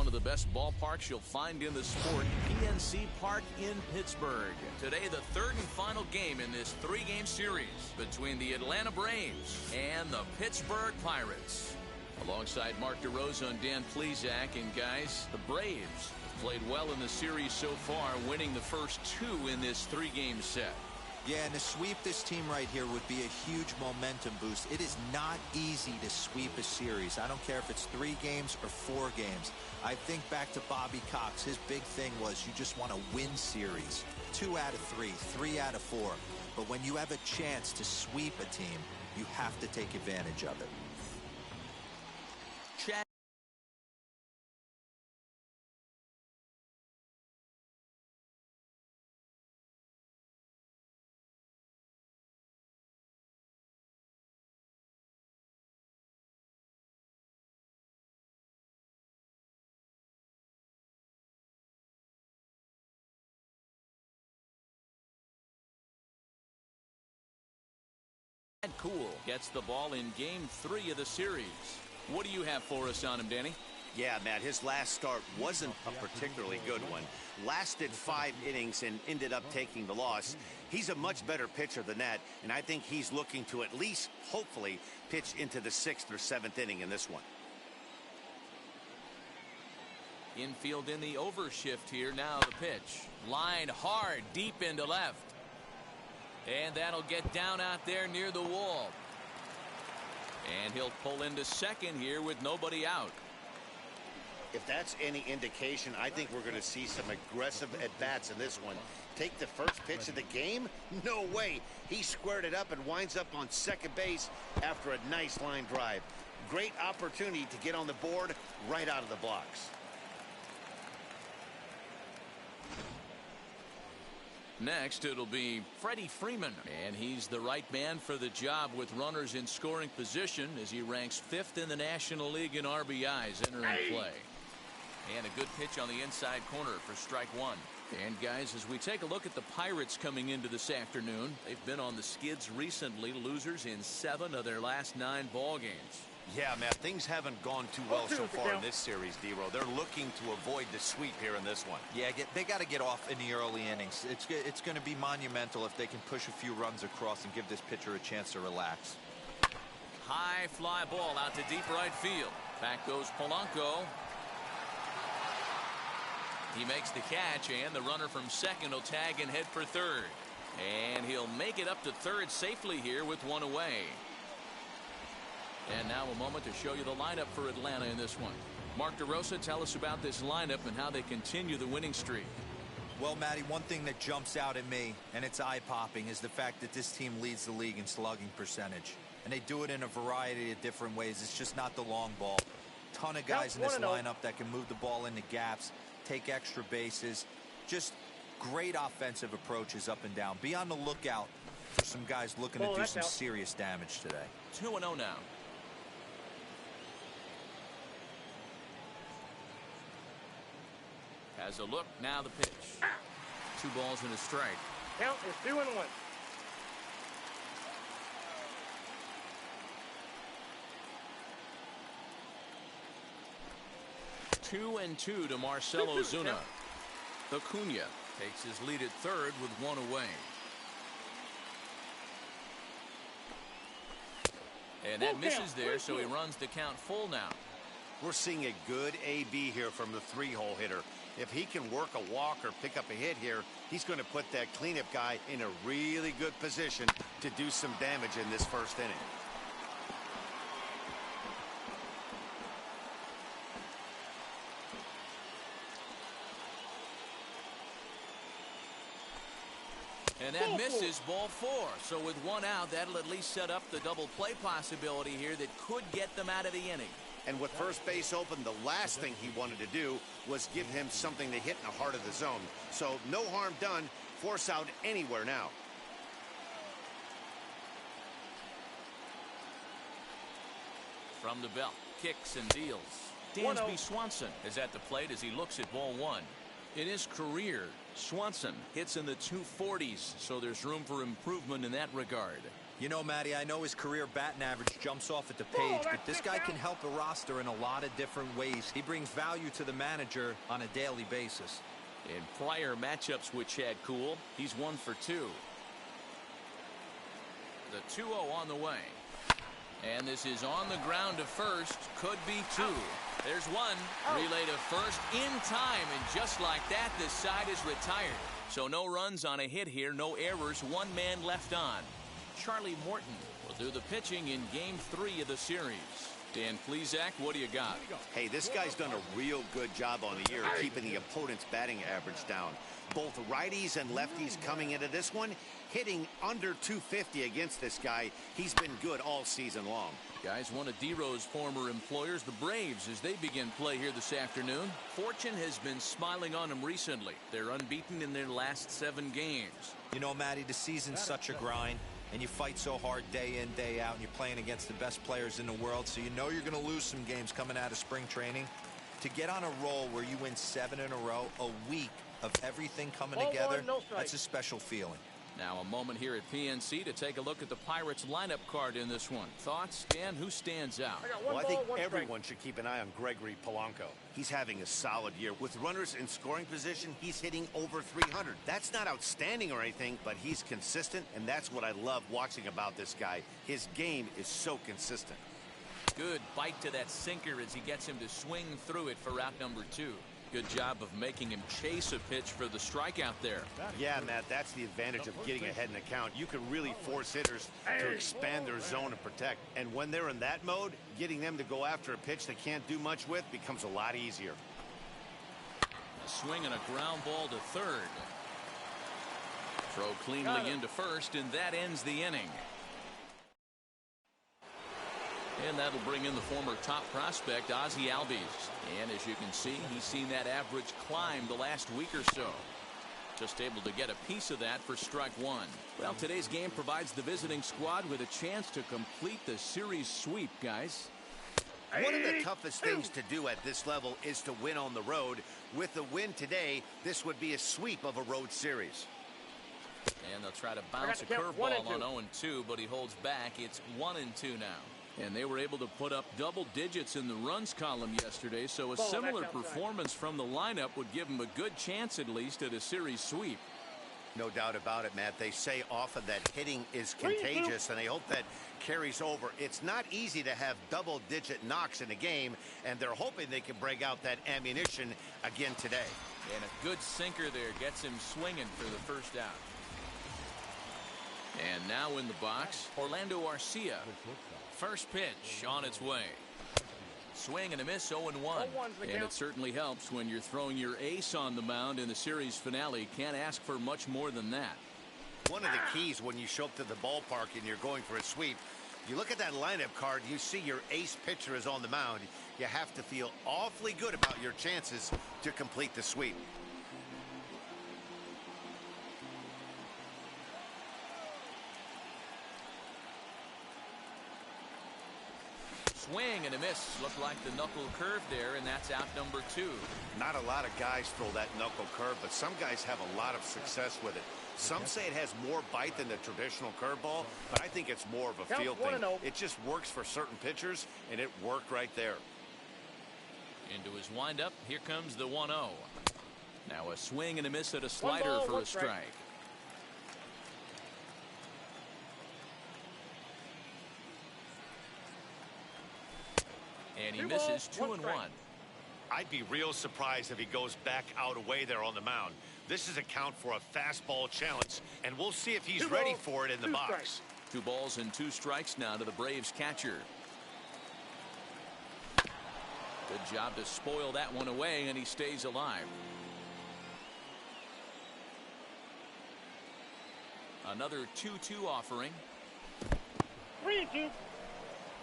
one of the best ballparks you'll find in the sport, PNC Park in Pittsburgh. Today, the third and final game in this three-game series between the Atlanta Braves and the Pittsburgh Pirates. Alongside Mark DeRosa and Dan Plesac, and guys, the Braves have played well in the series so far, winning the first two in this three-game set. Yeah, and to sweep this team right here would be a huge momentum boost. It is not easy to sweep a series. I don't care if it's 3 games or 4 games. I think back to Bobby Cox. His big thing was you just want to win series. 2 out of 3, 3 out of 4. But when you have a chance to sweep a team, you have to take advantage of it. Chad. Cool gets the ball in game 3 of the series. What do you have for us on him, Danny? Yeah, Matt, his last start wasn't a particularly good one. Lasted 5 innings and ended up taking the loss. He's a much better pitcher than that, and I think he's looking to at least, hopefully, pitch into the 6th or 7th inning in this one. Infield in the overshift here. Now the pitch. Line hard, deep into left. And that'll get down out there near the wall. And he'll pull into second here with nobody out. If that's any indication, I think we're going to see some aggressive at-bats in this one. Take the first pitch of the game? No way. He squared it up and winds up on second base after a nice line drive. Great opportunity to get on the board right out of the blocks. Next, it'll be Freddie Freeman, and he's the right man for the job with runners in scoring position as he ranks 5th in the National League in RBIs entering play. And a good pitch on the inside corner for strike 1. And guys, as we take a look at the Pirates coming into this afternoon, they've been on the skids recently, losers in 7 of their last 9 ball games. Yeah, Matt, things haven't gone too well so far in this series, D-Row. They're looking to avoid the sweep here in this one. Yeah, they got to get off in the early innings. It's going to be monumental if they can push a few runs across and give this pitcher a chance to relax. High fly ball out to deep right field. Back goes Polanco. He makes the catch, and the runner from second will tag and head for third. And he'll make it up to third safely here with 1 away. And now a moment to show you the lineup for Atlanta in this one. Mark DeRosa, tell us about this lineup and how they continue the winning streak. Well, Matty, one thing that jumps out at me, and it's eye-popping, is the fact that this team leads the league in slugging percentage. And they do it in a variety of different ways. It's just not the long ball. Ton of guys in this lineup that can move the ball into gaps, take extra bases. Just great offensive approaches up and down. Be on the lookout for some guys looking to do some serious damage today. 2-0 now. Has a look, now the pitch. 2 balls and a strike. Count is 2-1. 2-2 to Marcell Ozuna. Acuna takes his lead at third with 1 away. And that misses there, so he runs the count full now. We're seeing a good AB here from the 3-hole hitter. If he can work a walk or pick up a hit here, he's going to put that cleanup guy in a really good position to do some damage in this first inning. And that misses, ball 4. So with 1 out, that'll at least set up the double play possibility here that could get them out of the inning. And with first base open, the last thing he wanted to do was give him something to hit in the heart of the zone. So no harm done. Force out anywhere now. From the belt, kicks and deals. Dansby Swanson is at the plate as he looks at ball 1. In his career, Swanson hits in the 240s, so there's room for improvement in that regard. You know, Matty, I know his career batting average jumps off at the page, but this guy can help a roster in a lot of different ways. He brings value to the manager on a daily basis. In prior matchups with Chad Kuhl, he's 1 for 2. The 2-0 on the way. And this is on the ground to first. Could be 2. There's 1. Relay to first in time, and just like that, this side is retired. So no runs on a hit here, no errors, 1 man left on. Charlie Morton will do the pitching in Game 3 of the series. Dan Plesac, what do you got? Hey, this guy's done a real good job on the year keeping the opponent's batting average down. Both righties and lefties coming into this one, hitting under 250 against this guy. He's been good all season long. Guys, one of D-Row's former employers, the Braves, as they begin play here this afternoon. Fortune has been smiling on them recently. They're unbeaten in their last 7 games. You know, Matty, the season's such a grind, and you fight so hard day in, day out, and you're playing against the best players in the world, so you know you're going to lose some games coming out of spring training. To get on a roll where you win 7 in a row, a week of everything coming together, that's a special feeling. Now a moment here at PNC to take a look at the Pirates lineup card in this one. Thoughts, Dan? Who stands out? Well, I think everyone should keep an eye on Gregory Polanco. He's having a solid year. With runners in scoring position, he's hitting over 300. That's not outstanding or anything, but he's consistent, and that's what I love watching about this guy. His game is so consistent. Good bite to that sinker as he gets him to swing through it for out number 2. Good job of making him chase a pitch for the strikeout there. Yeah, Matt, that's the advantage of getting ahead in the count. You can really force hitters to expand their zone and protect. And when they're in that mode, getting them to go after a pitch they can't do much with becomes a lot easier. A swing and a ground ball to third. Throw cleanly into first, and that ends the inning. And that'll bring in the former top prospect, Ozzie Albies. And as you can see, he's seen that average climb the last week or so. Just able to get a piece of that for strike 1. Well, today's game provides the visiting squad with a chance to complete the series sweep, guys. One of the toughest things to do at this level is to win on the road. With the win today, this would be a sweep of a road series. And they'll try to bounce a curveball on 0-2, but he holds back. It's 1-2 now. And they were able to put up double digits in the runs column yesterday, so a similar performance from the lineup would give them a good chance at least at a series sweep. No doubt about it, Matt. They say often that hitting is contagious, and they hope that carries over. It's not easy to have double-digit knocks in a game, and they're hoping they can break out that ammunition again today. And a good sinker there gets him swinging for the first out. And now in the box, Orlando Arcia. First pitch on its way. Swing and a miss, 0-1. And it certainly helps when you're throwing your ace on the mound in the series finale. Can't ask for much more than that. One of the keys when you show up to the ballpark and you're going for a sweep, you look at that lineup card, you see your ace pitcher is on the mound. You have to feel awfully good about your chances to complete the sweep. Swing and a miss. Looked like the knuckle curve there, and that's out number 2. Not a lot of guys throw that knuckle curve, but some guys have a lot of success with it. Some say it has more bite than the traditional curveball, but I think it's more of a feel thing. It just works for certain pitchers, and it worked right there. Into his windup, here comes the 1-0. Now a swing and a miss at a slider for a strike. And he misses 2-1. I'd be real surprised if he goes back out away there on the mound. This is a count for a fastball challenge, and we'll see if he's ready for it in the box. 2 balls and 2 strikes now to the Braves catcher. Good job to spoil that one away, and he stays alive. Another 2-2 offering. 3-2.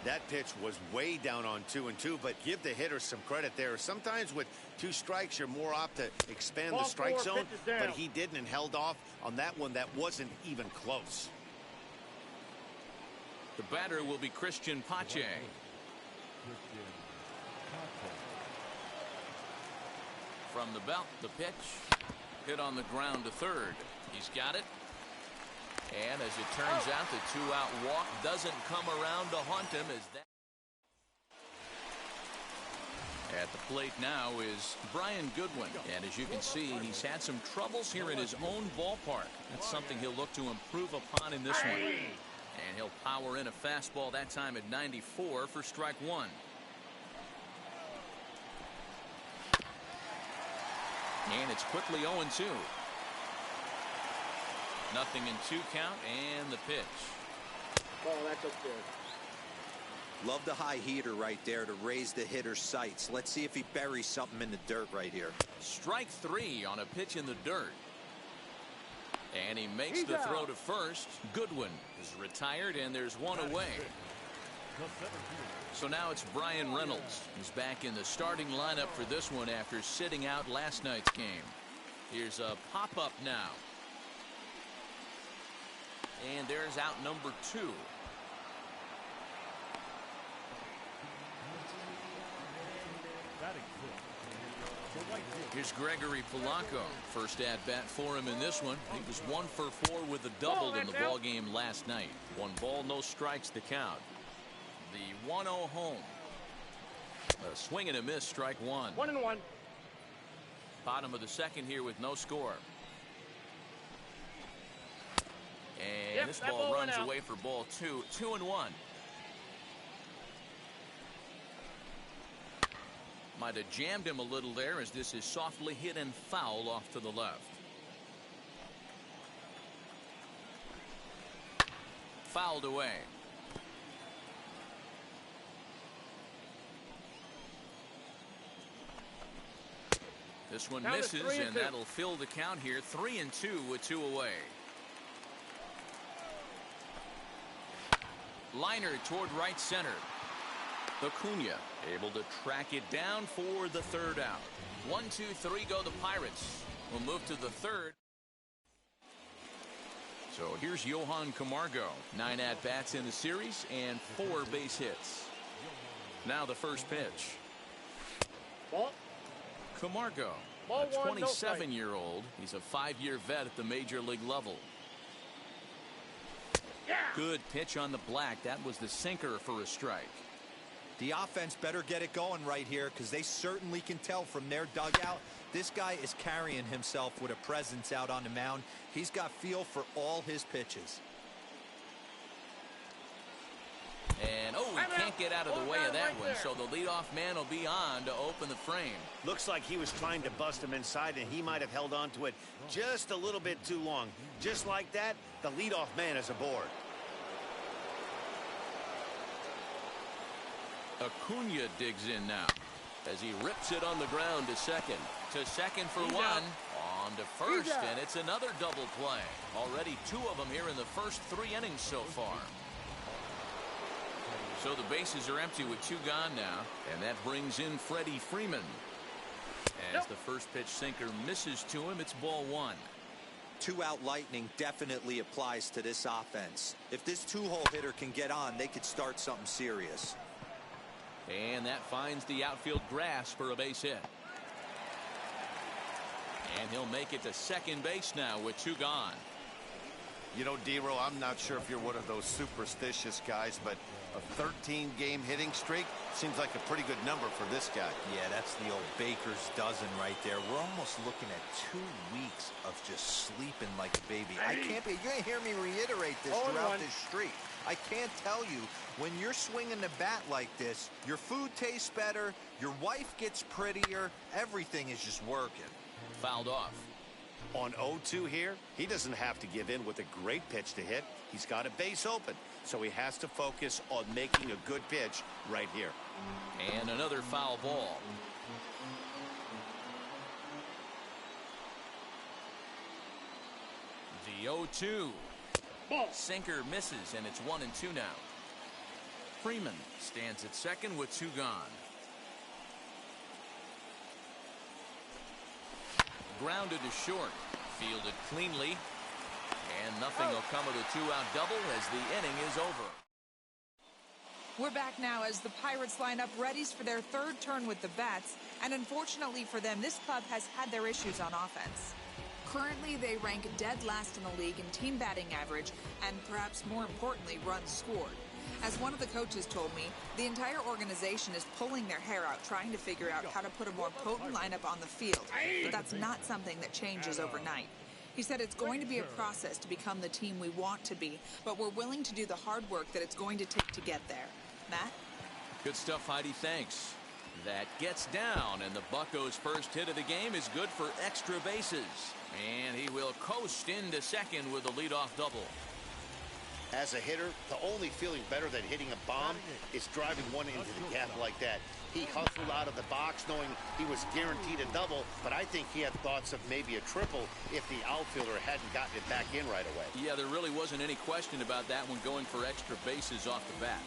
That pitch was way down on 2-2, but give the hitter some credit there. Sometimes with 2 strikes, you're more apt to expand the strike zone, but he didn't and held off on that one that wasn't even close. The batter will be Christian Pache. From the belt, the pitch. Hit on the ground to third. He's got it. And as it turns out, the two-out walk doesn't come around to haunt him as that. At the plate now is Brian Goodwin. And as you can see, he's had some troubles here in his own ballpark. That's something he'll look to improve upon in this one. And he'll power in a fastball that time at 94 for strike one. And it's quickly 0-2. Nothing in 2 count and the pitch. Oh, that's upstairs. Love the high heater right there to raise the hitter's sights. Let's see if he buries something in the dirt right here. Strike 3 on a pitch in the dirt. And he makes the throw to first. Goodwin is retired and there's one away. So now it's Brian Reynolds. He's back in the starting lineup for this one after sitting out last night's game. Here's a pop-up now. And there's out number 2. Here's Gregory Polanco. First at bat for him in this one. He was 1 for 4 with a double in the ball game last night. 1 ball, no strikes to count. The 1-0 home. A swing and a miss, strike 1. 1-1. Bottom of the second here with no score. And this ball runs away for ball 2. 2-1. Might have jammed him a little there as this is softly hit and foul off to the left. Fouled away. This one misses, and that'll fill the count here. 3-2 with 2 away. Liner toward right center. Acuna able to track it down for the 3rd out. 1, 2, 3 go the Pirates. We'll move to the 3rd. So here's Johan Camargo. 9 at-bats in the series and 4 base hits. Now the first pitch. Ball. Camargo, Ball a one, no strike. 27-year-old. He's a 5-year vet at the major league level. Yeah. Good pitch on the black. That was the sinker for a strike. The offense better get it going right here because they certainly can tell from their dugout this guy is carrying himself with a presence out on the mound. He's got feel for all his pitches. And he can't get out of the way of that one, so the leadoff man will be on to open the frame. Looks like he was trying to bust him inside, and he might have held on to it just a little bit too long. Just like that, the leadoff man is aboard. Acuna digs in now as he rips it on the ground to second. To second for 1. On to first, and it's another double play. Already 2 of them here in the first 3 innings so far. So the bases are empty with 2 gone now, and that brings in Freddie Freeman. As the first pitch sinker misses to him, it's ball 1. 2-out lightning definitely applies to this offense. If this 2-hole hitter can get on, they could start something serious. And that finds the outfield grass for a base hit. And he'll make it to second base now with 2 gone. You know, D-Row, I'm not sure if you're one of those superstitious guys, but a 13-game hitting streak seems like a pretty good number for this guy. Yeah, that's the old baker's dozen right there. We're almost looking at 2 weeks of just sleeping like a baby. I can't be. You're going to hear me reiterate this throughout this streak. I can't tell you, when you're swinging the bat like this, your food tastes better, your wife gets prettier, everything is just working. Fouled off. On 0-2 here, he doesn't have to give in with a great pitch to hit. He's got a base open, so he has to focus on making a good pitch right here. And another foul ball. The 0-2. Ball. Sinker misses, and it's 1-2 now. Freeman stands at second with 2 gone. Grounded to short. Fielded cleanly. And nothing will come of the 2-out double as the inning is over. We're back now as the Pirates line up readies for their 3rd turn with the bats. And unfortunately for them, this club has had their issues on offense. Currently, they rank dead last in the league in team batting average and, perhaps more importantly, runs scored. As one of the coaches told me, the entire organization is pulling their hair out trying to figure out how to put a more potent lineup on the field, but that's not something that changes overnight. He said it's going to be a process to become the team we want to be, but we're willing to do the hard work that it's going to take to get there. Matt? Good stuff, Heidi. Thanks. That gets down, and the Buccos' first hit of the game is good for extra bases. And he will coast into second with a leadoff double. As a hitter, the only feeling better than hitting a bomb is driving one into the gap like that. He hustled out of the box knowing he was guaranteed a double, but I think he had thoughts of maybe a triple if the outfielder hadn't gotten it back in right away. Yeah, there really wasn't any question about that one going for extra bases off the bat.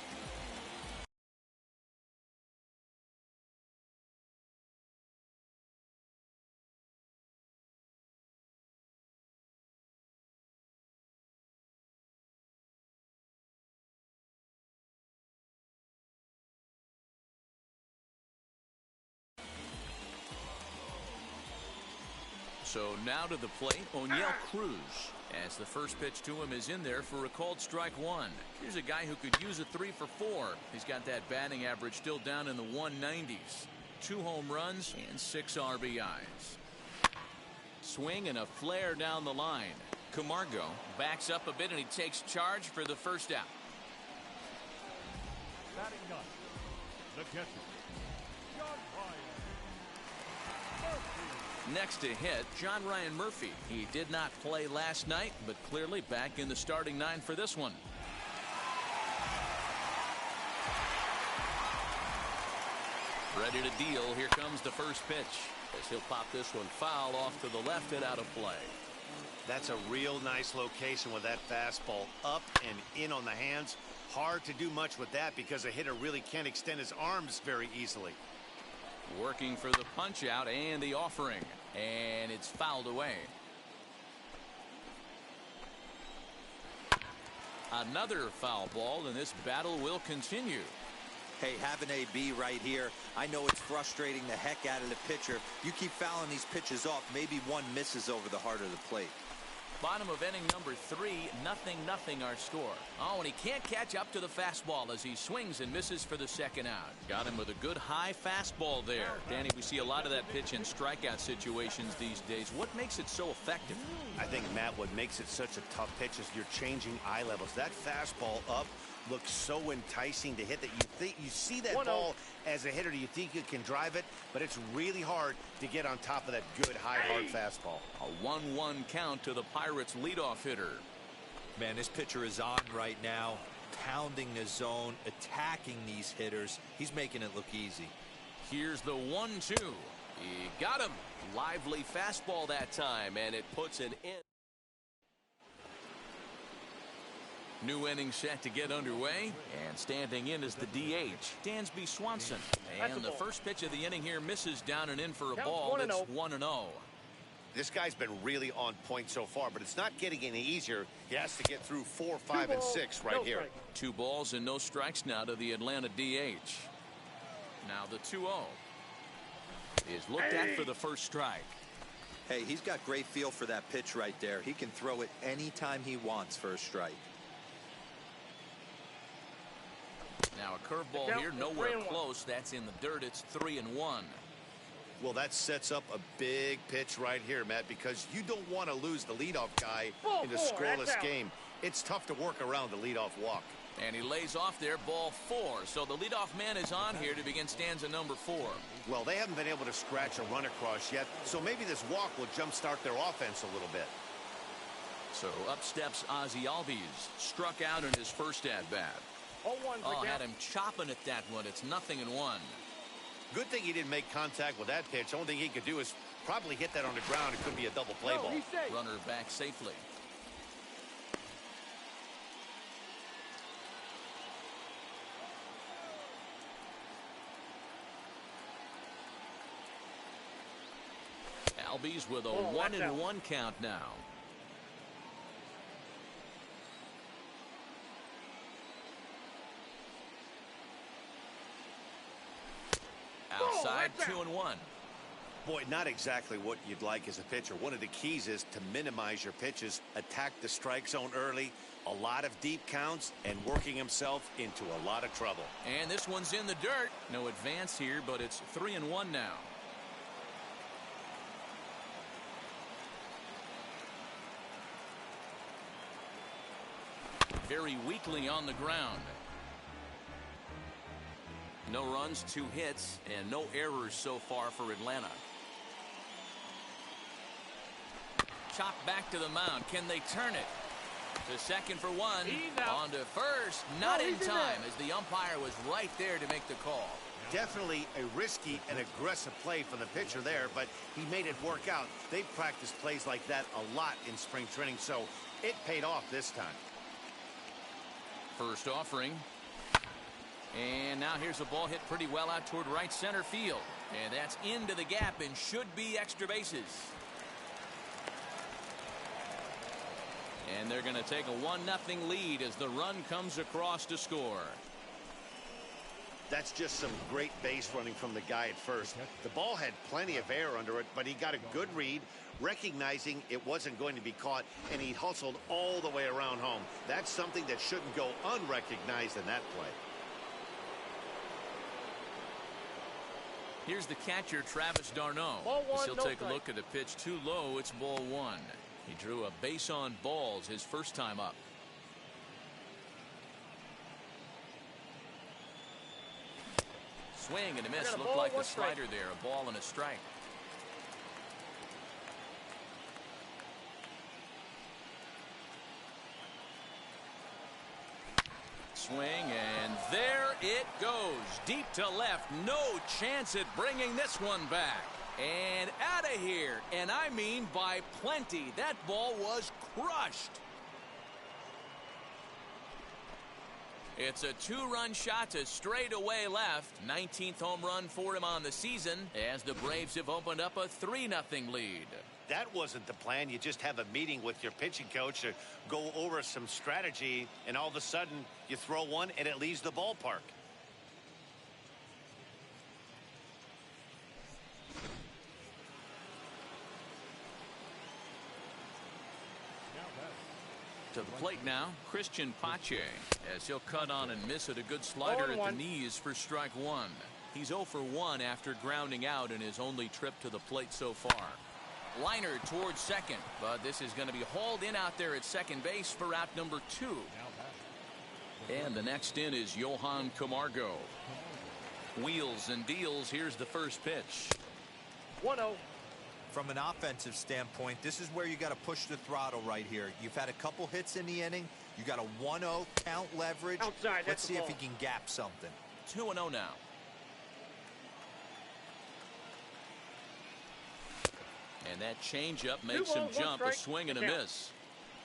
So now to the plate, Oneil Cruz, as the first pitch to him is in there for a called strike one. Here's a guy who could use a 3 for 4. He's got that batting average still down in the 190s. 2 home runs and 6 RBIs. Swing and a flare down the line. Camargo backs up a bit and he takes charge for the first out. Batting gun, the catcher, John Ryan Murphy. Next to hit, John Ryan Murphy. He did not play last night, but clearly back in the starting 9 for this one. Ready to deal. Here comes the first pitch, as he'll pop this one foul off to the left and out of play. That's a real nice location with that fastball up and in on the hands. Hard to do much with that because a hitter really can't extend his arms very easily. Working for the punch out and the offering, and it's fouled away. Another foul ball, and this battle will continue. Hey, have an AB right here. I know it's frustrating the heck out of the pitcher. You keep fouling these pitches off, maybe one misses over the heart of the plate. Bottom of inning number 3, 0-0 our score. Oh, and he can't catch up to the fastball as he swings and misses for the second out. Got him with a good high fastball there. Danny, we see a lot of that pitch in strikeout situations these days. What makes it so effective? I think, Matt, what makes it such a tough pitch is you're changing eye levels. That fastball up looks so enticing to hit that you see that ball as a hitter. Do you think you can drive it? But it's really hard to get on top of that good high hard fastball. A 1-1 count to the Pirates leadoff hitter. Man, this pitcher is on right now, pounding the zone, attacking these hitters. He's making it look easy. Here's the 1-2. He got him. Lively fastball that time, and it puts an end. New inning set to get underway, and standing in is the DH, Dansby Swanson. And the first pitch of the inning here misses down and in for a ball. It's 1-0. This guy's been really on point so far, but it's not getting any easier. He has to get through 4, 5, and 6 right here. 2 balls and no strikes now to the Atlanta DH. Now the 2-0 is looked at for the first strike. Hey, he's got great feel for that pitch right there. He can throw it anytime he wants for a strike. Now a curveball here, nowhere close. That's in the dirt. It's 3-1. Well, that sets up a big pitch right here, Matt, because you don't want to lose the leadoff guy in a scoreless game. It's tough to work around the leadoff walk. And he lays off there, ball 4. So the leadoff man is on here to begin stanza number 4. Well, they haven't been able to scratch a run across yet, so maybe this walk will jumpstart their offense a little bit. So up steps Ozzie Albies, struck out in his first at-bat. Oh, had him chopping at that one. It's 0-1. Good thing he didn't make contact with that pitch. Only thing he could do is probably hit that on the ground. It could be a double play ball. Runner back safely. Albies with a 1-1 count now. Outside, 2-1. Boy, not exactly what you'd like as a pitcher. One of the keys is to minimize your pitches, attack the strike zone early, a lot of deep counts, and working himself into a lot of trouble. And this one's in the dirt. No advance here, but it's 3-1 now. Very weakly on the ground. No runs, 2 hits, and no errors so far for Atlanta. Chopped back to the mound. Can they turn it? To second for 1. On to first. Not in time, as the umpire was right there to make the call. Definitely a risky and aggressive play from the pitcher there, but he made it work out. They've practiced plays like that a lot in spring training, so it paid off this time. First offering. And now here's a ball hit pretty well out toward right center field. And that's into the gap and should be extra bases. And they're going to take a 1-0 lead as the run comes across to score. That's just some great base running from the guy at first. The ball had plenty of air under it, but he got a good read, recognizing it wasn't going to be caught, and he hustled all the way around home. That's something that shouldn't go unrecognized in that play. Here's the catcher, Travis d'Arnaud. He'll take a look at a pitch too low. It's ball 1. He drew a base on balls his first time up. Swing and a miss. Looked like the slider there. A ball and a strike. Swing, and there it goes. Deep to left. No chance at bringing this one back. And out of here. And I mean by plenty. That ball was crushed. It's a 2-run shot to straightaway left. 19th home run for him on the season as the Braves have opened up a 3-0 lead. That wasn't the plan. You just have a meeting with your pitching coach to go over some strategy, and all of a sudden you throw one and it leaves the ballpark. To the plate now, Christian Pache, as he'll cut on and miss it. A good slider at the knees for strike 1. He's 0 for 1 after grounding out in his only trip to the plate so far. Liner towards second, but this is going to be hauled in out there at second base for out number 2. And the next in is Johan Camargo. Wheels and deals. Here's the first pitch. 1-0. From an offensive standpoint, this is where you got to push the throttle right here. You've had a couple hits in the inning. You got a 1-0 count leverage. Outside, let's see if he can gap something. 2-0 now. And that changeup makes him jump. A swing and a miss.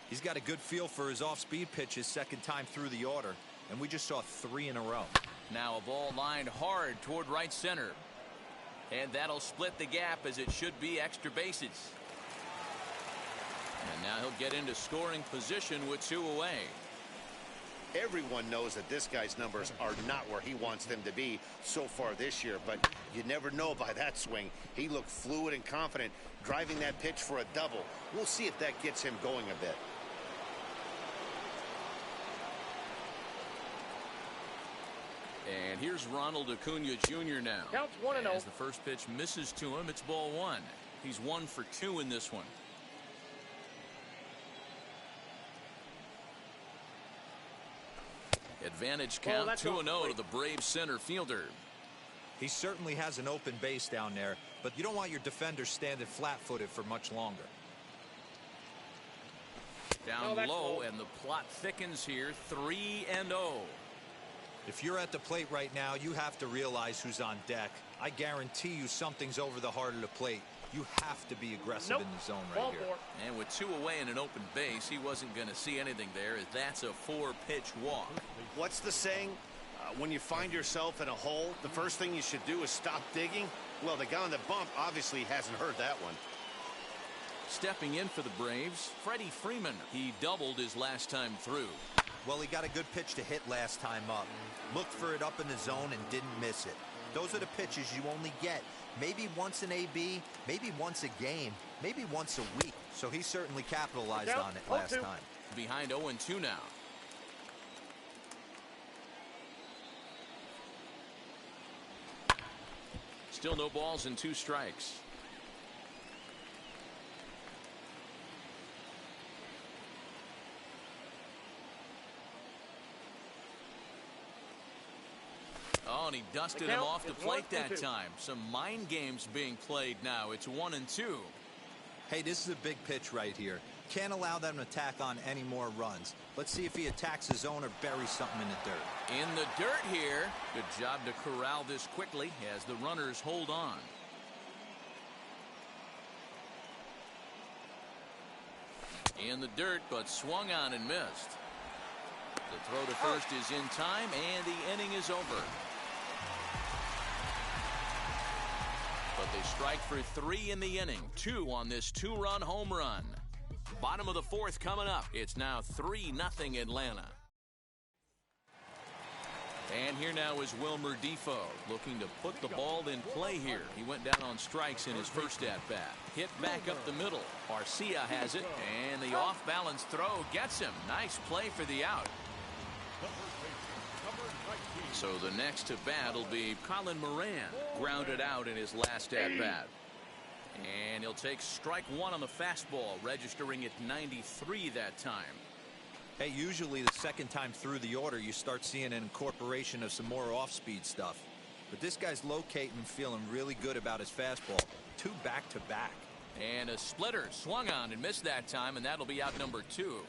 He's got a good feel for his off-speed pitches second time through the order, and we just saw 3 in a row. Now a ball lined hard toward right center. And that'll split the gap as it should be extra bases. And now he'll get into scoring position with 2 away. Everyone knows that this guy's numbers are not where he wants them to be so far this year, but you never know by that swing. He looked fluid and confident, driving that pitch for a double. We'll see if that gets him going a bit. And here's Ronald Acuna Jr. now. Counts 1-0. As the first pitch misses to him, it's ball 1. He's 1 for 2 in this one. Advantage count 2-0 to the Braves center fielder. He certainly has an open base down there, but you don't want your defender standing flat-footed for much longer. Down low, and the plot thickens here. 3-0. If you're at the plate right now, you have to realize who's on deck. I guarantee you something's over the heart of the plate. You have to be aggressive in the zone right here. And with 2 away and an open base, he wasn't going to see anything there, as that's a 4-pitch walk. What's the saying? When you find yourself in a hole, the first thing you should do is stop digging. Well, the guy on the bump obviously hasn't heard that one. Stepping in for the Braves, Freddie Freeman. He doubled his last time through. Well, he got a good pitch to hit last time up. Looked for it up in the zone and didn't miss it. Those are the pitches you only get maybe once an AB, maybe once a game, maybe once a week. So he certainly capitalized on it last time. Behind 0-2 now. Still no balls and 2 strikes. Oh, and he dusted him off the plate that time. Some mind games being played now. It's 1-2. Hey, this is a big pitch right here. Can't allow them to tack on any more runs. Let's see if he attacks his zone or buries something in the dirt. In the dirt here. Good job to corral this quickly as the runners hold on. In the dirt, but swung on and missed. The throw to first is in time, and the inning is over. But they strike for 3 in the inning. 2 on this 2-run home run. Bottom of the 4th coming up. It's now 3-0 Atlanta. And here now is Wilmer Difo looking to put the ball in play here. He went down on strikes in his first at-bat. Hit back up the middle. Arcia has it, and the off-balance throw gets him. Nice play for the out. So the next to bat will be Colin Moran, grounded out in his last at-bat. And he'll take strike 1 on the fastball, registering at 93 that time. Hey, usually the second time through the order, you start seeing an incorporation of some more off-speed stuff. But this guy's locating and feeling really good about his fastball. 2 back-to-back. And a splitter swung on and missed that time, and that'll be out number 2.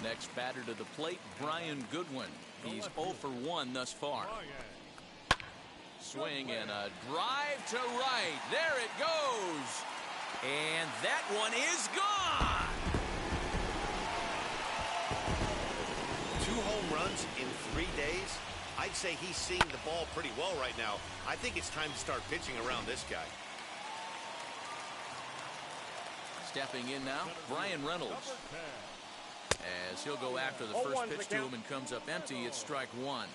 Next batter to the plate, Brian Goodwin. He's 0 for 1 thus far. Swing and a drive to right. There it goes. And that one is gone. 2 home runs in 3 days. I'd say he's seeing the ball pretty well right now. I think it's time to start pitching around this guy. Stepping in now, Brian Reynolds. As he'll go after the first pitch to him and comes up empty, it's strike 1.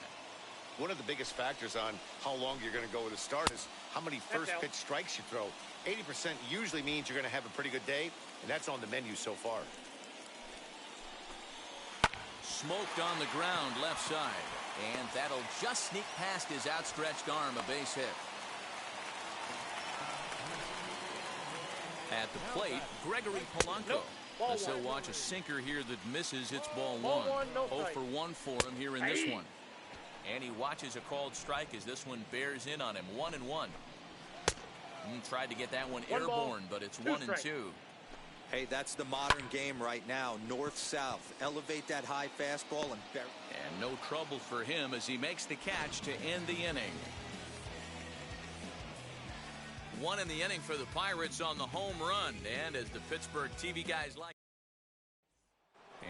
One of the biggest factors on how long you're going to go with a start is how many first pitch strikes you throw. 80% usually means you're going to have a pretty good day, and that's on the menu so far. Smoked on the ground left side, and that'll just sneak past his outstretched arm, a base hit. At the plate, Gregory Polanco. As he'll watch a sinker here that misses, it's ball 1. 0 for 1 for him here in this one. And he watches a called strike as this one bears in on him. 1-1. Tried to get that one airborne, but it's 1-2. Hey, that's the modern game right now. North-south. Elevate that high fastball and bury. And no trouble for him as he makes the catch to end the inning. 1 in the inning for the Pirates on the home run. And as the Pittsburgh TV guys like.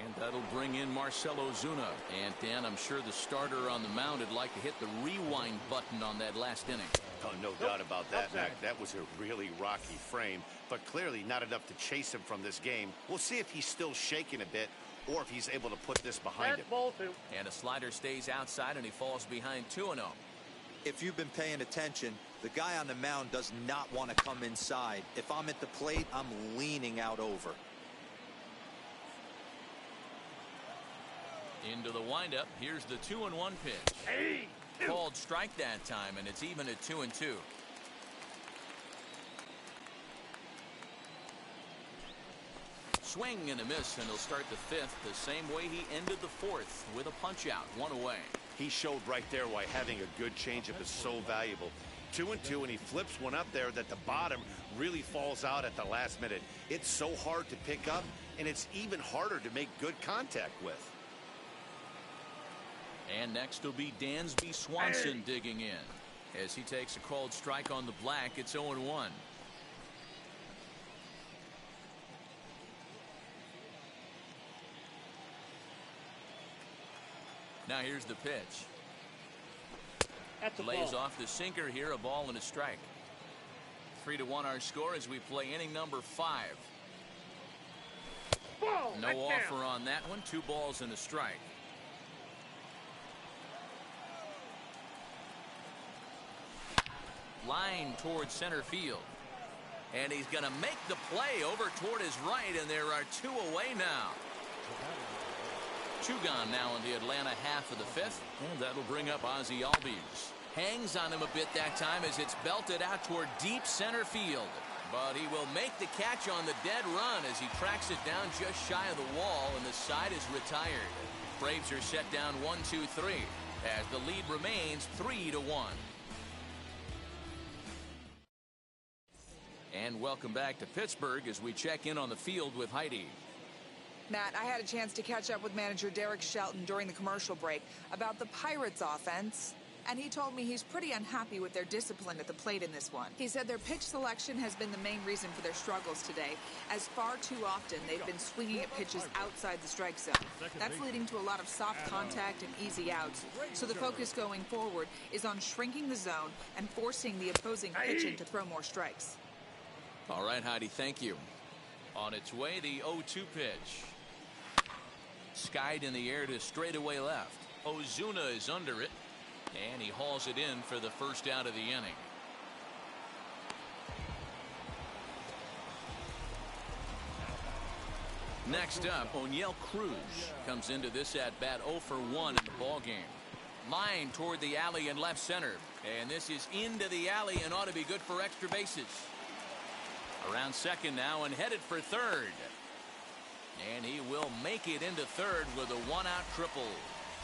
And that'll bring in Marcell Ozuna. And Dan, I'm sure the starter on the mound would like to hit the rewind button on that last inning. Oh, no doubt about that, Mac. That was a really rocky frame, but clearly not enough to chase him from this game. We'll see if he's still shaking a bit or if he's able to put this behind him. And a slider stays outside and he falls behind 2-0. If you've been paying attention, the guy on the mound does not want to come inside. If I'm at the plate, I'm leaning out over. Into the windup. Here's the 2-1 pitch. Called strike that time, and it's even at 2-2. Swing and a miss, and he'll start the 5th the same way he ended the 4th with a punch out, 1 away. He showed right there why having a good changeup is so valuable. 2-2, and he flips one up there that the bottom really falls out at the last minute. It's so hard to pick up, and it's even harder to make good contact with. And next will be Dansby Swanson digging in. As he takes a called strike on the black, it's 0-1. Now here's the pitch. Lays off the sinker here, a ball and a strike. 3-1 our score as we play inning number 5. No offer on that one. 2 balls and a strike. Line towards center field. And he's going to make the play over toward his right, and there are 2 away now. 2 gone now in the Atlanta half of the 5th, and that'll bring up Ozzie Albies. Hangs on him a bit that time as it's belted out toward deep center field. But he will make the catch on the dead run as he tracks it down just shy of the wall, and the side is retired. Braves are set down 1-2-3 as the lead remains 3-1. And welcome back to Pittsburgh as we check in on the field with Heidi. Matt, I had a chance to catch up with manager Derek Shelton during the commercial break about the Pirates offense, and he told me he's pretty unhappy with their discipline at the plate in this one. He said their pitch selection has been the main reason for their struggles today, as far too often they've been swinging at pitches outside the strike zone. That's leading to a lot of soft contact and easy outs, so the focus going forward is on shrinking the zone and forcing the opposing pitcher to throw more strikes. All right, Heidi, thank you. On its way, the 0-2 pitch. Skied in the air to straightaway left. Ozuna is under it, and he hauls it in for the first out of the inning. Next up, Oneil Cruz comes into this at-bat 0 for 1 in the ballgame. Line toward the alley in left center, and this is into the alley and ought to be good for extra bases. Around second now and headed for third. And he will make it into third with a 1-out triple.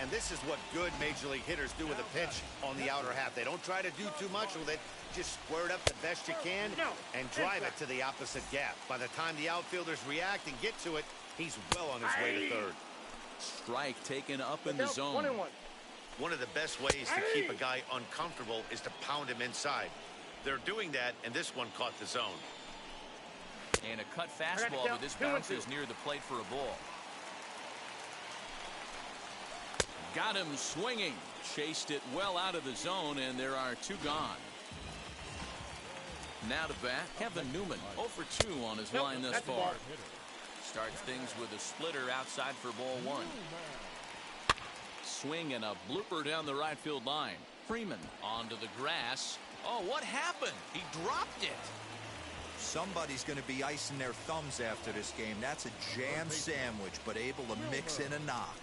And this is what good major league hitters do with a pitch on the outer half. They don't try to do too much with it. Just square it up the best you can and drive it to the opposite gap. By the time the outfielders react and get to it, he's well on his way to third. Strike taken up in the zone. 1-1. One of the best ways to keep a guy uncomfortable is to pound him inside. They're doing that, and this one caught the zone. And a cut fastball, but this bounces near the plate for a ball. Got him swinging. Chased it well out of the zone, and there are 2 gone. Now to bat, Kevin Newman, 0 for 2 on his line thus far. Starts things with a splitter outside for ball 1. Swing and a blooper down the right field line. Freeman onto the grass. Oh, what happened? He dropped it. Somebody's going to be icing their thumbs after this game. That's a jam sandwich, but able to mix in a knock.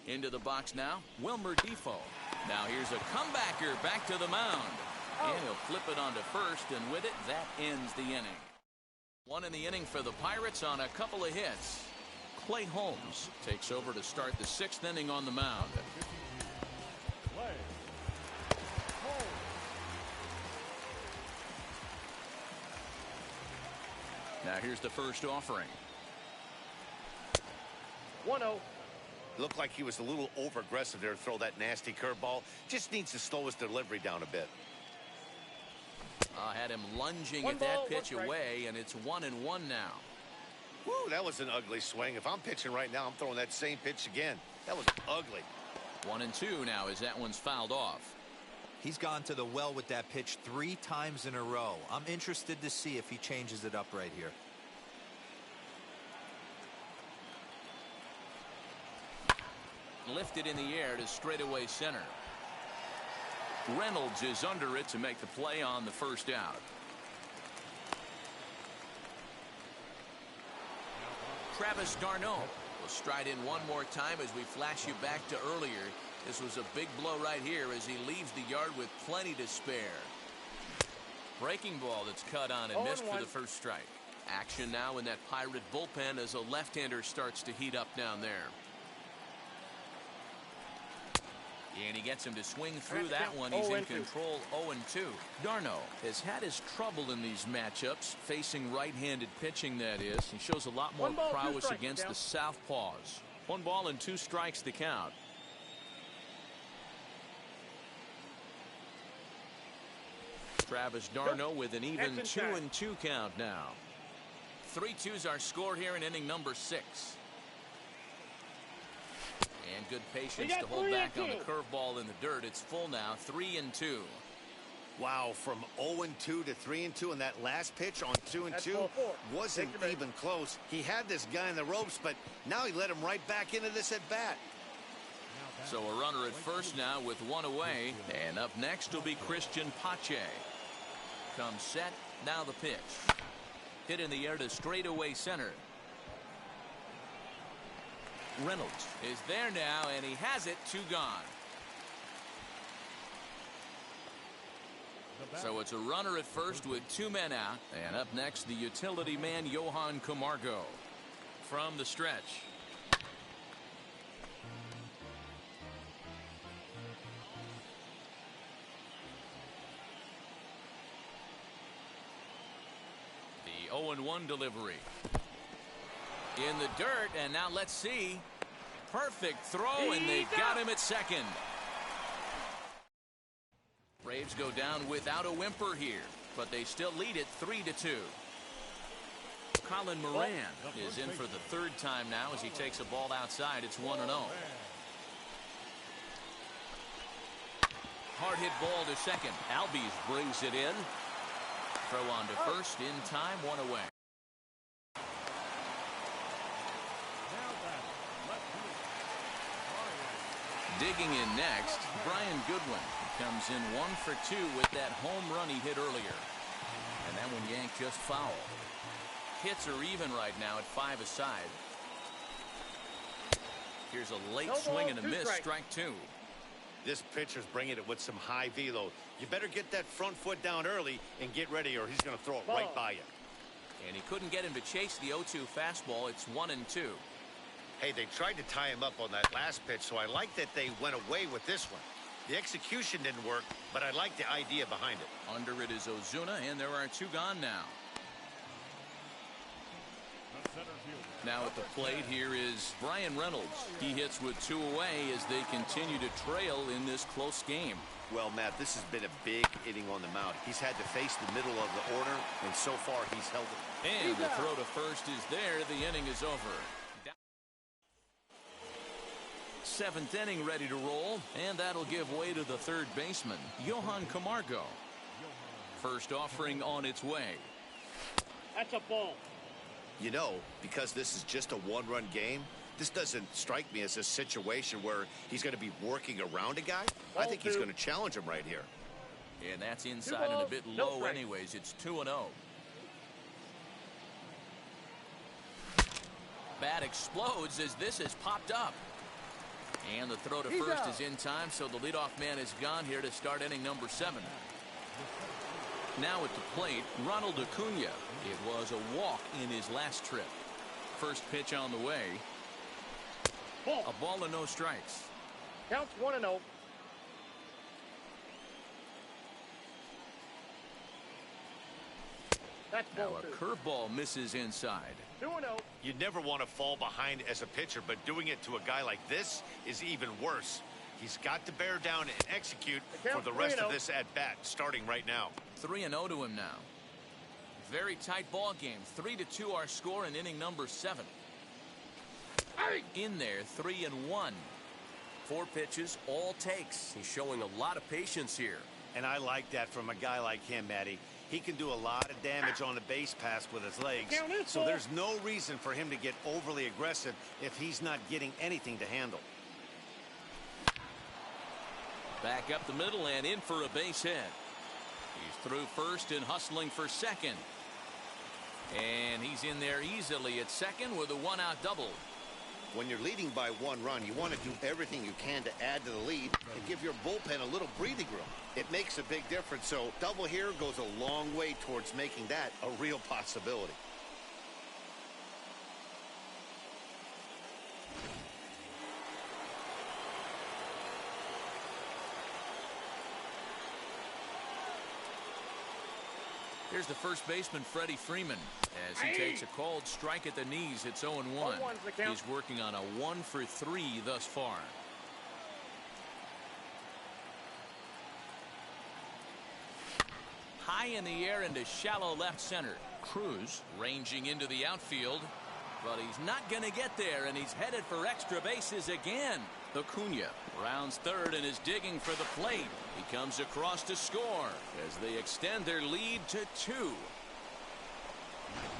Into the box now, Wilmer Defoe. Now here's a comebacker back to the mound. And he'll flip it onto first, and with it, that ends the inning. 1 in the inning for the Pirates on a couple of hits. Clay Holmes takes over to start the 6th inning on the mound. Now here's the first offering. 1-0. Looked like he was a little over-aggressive there to throw that nasty curveball. Just needs to slow his delivery down a bit. Had him lunging at that pitch away, and it's 1-1 now. Woo, that was an ugly swing. If I'm pitching right now, I'm throwing that same pitch again. That was ugly. 1-2 now as that one's fouled off. He's gone to the well with that pitch 3 times in a row. I'm interested to see if he changes it up right here. Lifted in the air to straightaway center. Reynolds is under it to make the play on the first out. Travis d'Arnaud will stride in one more time as we flash you back to earlier. This was a big blow right here as he leaves the yard with plenty to spare. Breaking ball that's cut on and missed for the first strike. Action now in that Pirate bullpen as a left-hander starts to heat up down there. And he gets him to swing through that one. He's in control. 0-2. d'Arnaud has had his trouble in these matchups, facing right-handed pitching, that is. He shows a lot more prowess against the southpaws. 1 ball and 2 strikes to count. Travis d'Arnaud with an even 2-2 count now. 3-2's our score here in inning number 6. And good patience to hold back on the curveball in the dirt. It's full now, 3-2. Wow, from 0-2 to 3-2, and that last pitch on 2-2 wasn't even close. He had this guy in the ropes, but now he let him right back into this at bat. So a runner at first now with one away, and up next will be Christian Pache. Comes set, now the pitch. Hit in the air to straightaway center. Reynolds is there now, and he has it, 2 gone. So it's a runner at first with 2 men out, and up next the utility man Johan Camargo. From the stretch. The 0-1 delivery. In the dirt, and now let's see. Perfect throw, and they got him at second. Braves go down without a whimper here, but they still lead it 3-2. Colin Moran is in for the 3rd time now as he takes a ball outside. It's 1-0. Hard hit ball to second. Albies brings it in. Throw on to first in time, 1 away. Digging in next, Brian Goodwin comes in 1 for 2 with that home run he hit earlier. And that one yanked just foul. Hits are even right now at 5 aside. Here's a late swing and a miss, strike 2. This pitcher's bringing it with some high velo. You better get that front foot down early and get ready, or he's going to throw it right by you. And he couldn't get him to chase the 0-2 fastball. It's 1-2. Hey, they tried to tie him up on that last pitch, so I like that they went away with this one. The execution didn't work, but I like the idea behind it. Under it is Ozuna, and there are 2 gone now. Now at the plate here is Brian Reynolds. He hits with 2 away as they continue to trail in this close game. Well, Matt, this has been a big inning on the mound. He's had to face the middle of the order, and so far he's held it. And the throw to first is there. The inning is over. 7th inning ready to roll, and that'll give way to the 3rd baseman, Johan Camargo. First offering on its way. That's a ball. You know, because this is just a 1-run game, this doesn't strike me as a situation where he's going to be working around a guy. I think he's going to challenge him right here. And that's inside and a bit low anyways. It's 2-0. Bat explodes as this has popped up. And the throw to first is in time, so the leadoff man is gone here to start inning number 7. Now at the plate, Ronald Acuna. It was a walk in his last trip. First pitch on the way. A ball and no strikes. Counts 1-0. That's now ball a 2. curveball misses inside. 2-0. You never want to fall behind as a pitcher, but doing it to a guy like this is even worse. He's got to bear down and execute for the rest of this at bat, starting right now. 3-0 to him now. Very tight ball game. 3-2 our score in inning number 7. In there, 3-1. 4 pitches, all takes. He's showing a lot of patience here. And I like that from a guy like him, Matty. He can do a lot of damage on the base pass with his legs. So there's no reason for him to get overly aggressive if he's not getting anything to handle. Back up the middle and in for a base hit. He's through first and hustling for second. And he's in there easily at second with a 1-out double. When you're leading by 1 run, you want to do everything you can to add to the lead and give your bullpen a little breathing room. It makes a big difference, so double here goes a long way towards making that a real possibility. Here's the first baseman, Freddie Freeman, as he takes a called strike at the knees. It's 0-1. He's working on a 1 for 3 thus far. High in the air into shallow left center. Cruz ranging into the outfield, but he's not going to get there, and he's headed for extra bases again. Acuna rounds third and is digging for the plate. He comes across to score as they extend their lead to 2.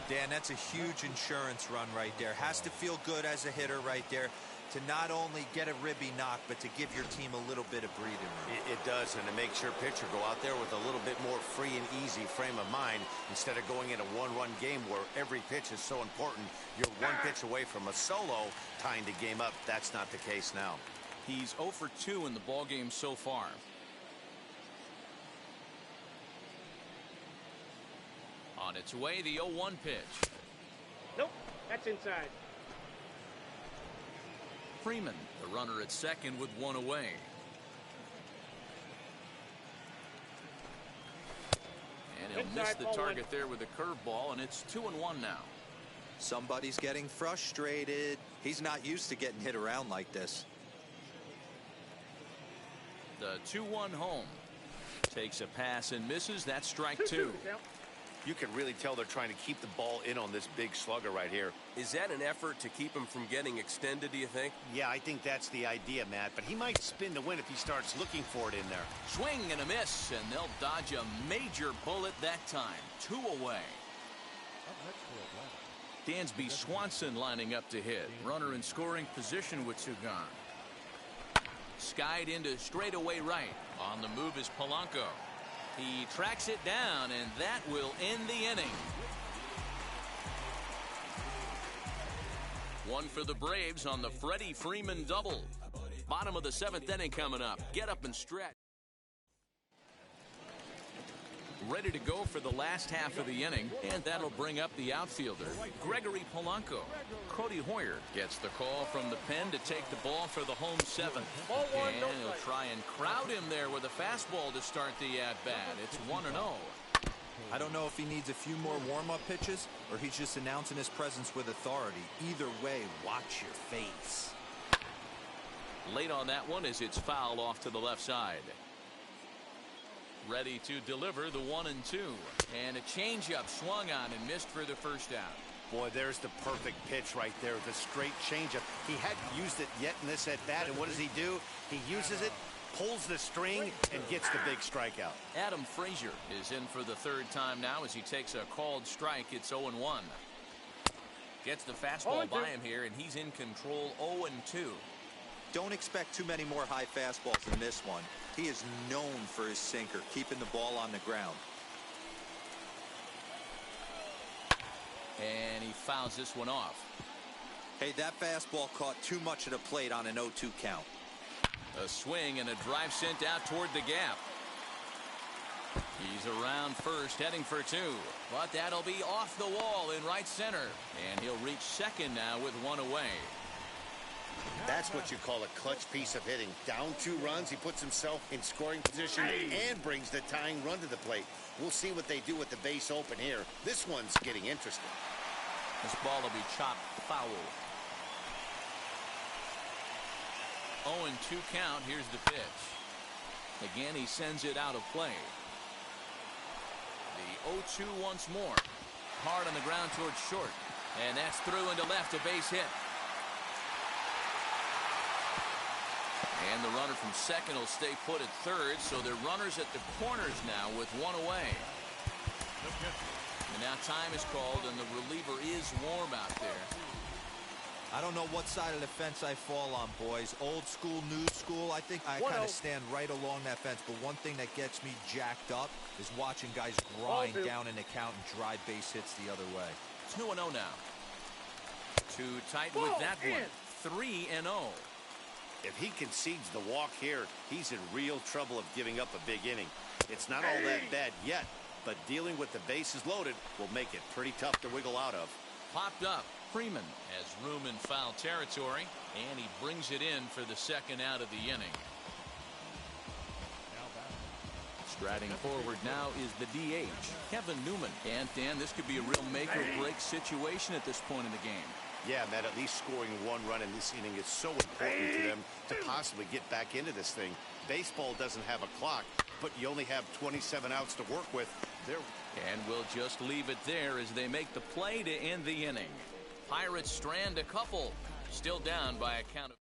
Dan, that's a huge insurance run right there. Has to feel good as a hitter right there to not only get a ribby knock, but to give your team a little bit of breathing room. It does, and it makes your pitcher go out there with a little bit more free and easy frame of mind instead of going in a one-run game where every pitch is so important. You're one pitch away from a solo tying the game up. That's not the case now. He's 0 for 2 in the ballgame so far. On its way, the 0-1 pitch. Nope, that's inside. Freeman, the runner at second with 1 away. And he'll miss the target there with a curveball, and it's 2-1 now. Somebody's getting frustrated. He's not used to getting hit around like this. The 2-1 home. Takes a pass and misses. That's strike 2. You can really tell they're trying to keep the ball in on this big slugger right here. Is that an effort to keep him from getting extended, do you think? Yeah, I think that's the idea, Matt, but he might spin to win if he starts looking for it in there. Swing and a miss, and they'll dodge a major bullet that time. 2 away. Dansby Swanson lining up to hit. Runner in scoring position with 2 gone. Skied into straightaway right. On the move is Polanco. He tracks it down, and that will end the inning. 1 for the Braves on the Freddie Freeman double. Bottom of the 7th inning coming up. Get up and stretch. Ready to go for the last half of the inning, and that'll bring up the outfielder, Gregory Polanco. Cody Hoyer gets the call from the pen to take the ball for the home 7th. And he'll try and crowd him there with a fastball to start the at-bat. It's 1-0. I don't know if he needs a few more warm-up pitches or he's just announcing his presence with authority. Either way, watch your face. Late on that one as it's fouled off to the left side. Ready to deliver the 1-2. And a changeup swung on and missed for the first out. Boy, there's the perfect pitch right there. The straight changeup. He hadn't used it yet in this at-bat, and what does he do? He uses it, pulls the string, and gets the big strikeout. Adam Frazier is in for the 3rd time now as he takes a called strike. It's 0-1. Gets the fastball by him here, and he's in control. 0-2. Don't expect too many more high fastballs than this one. He is known for his sinker, keeping the ball on the ground. And he fouls this one off. Hey, that fastball caught too much of the plate on an 0-2 count. A swing and a drive sent out toward the gap. He's around first, heading for 2. But that'll be off the wall in right center. And he'll reach second now with 1 away. That's what you call a clutch piece of hitting. Down 2 runs, he puts himself in scoring position and brings the tying run to the plate. We'll see what they do with the base open here. This one's getting interesting. This ball will be chopped foul. 0-2 count. Here's the pitch. Again, he sends it out of play. The 0-2 once more. Hard on the ground towards short. And that's through into left, a base hit. And the runner from second will stay put at third, so they're runners at the corners now with 1 away. And now time is called, and the reliever is warm out there. I don't know what side of the fence I fall on, boys. Old school, new school. I think I kind of stand right along that fence, but one thing that gets me jacked up is watching guys grind down an account and drive base hits the other way. 2-0 now. Too tight with that one. 3-0. If he concedes the walk here, he's in real trouble of giving up a big inning. It's not all that bad yet, but dealing with the bases loaded will make it pretty tough to wiggle out of. Popped up. Freeman has room in foul territory, and he brings it in for the 2nd out of the inning. Striding forward now is the DH, Kevin Newman. And Dan, this could be a real make-or-break situation at this point in the game. Yeah, Matt, at least scoring 1 run in this inning is so important to them to possibly get back into this thing. Baseball doesn't have a clock, but you only have 27 outs to work with. And we'll just leave it there as they make the play to end the inning. Pirates strand a couple, still down by a count of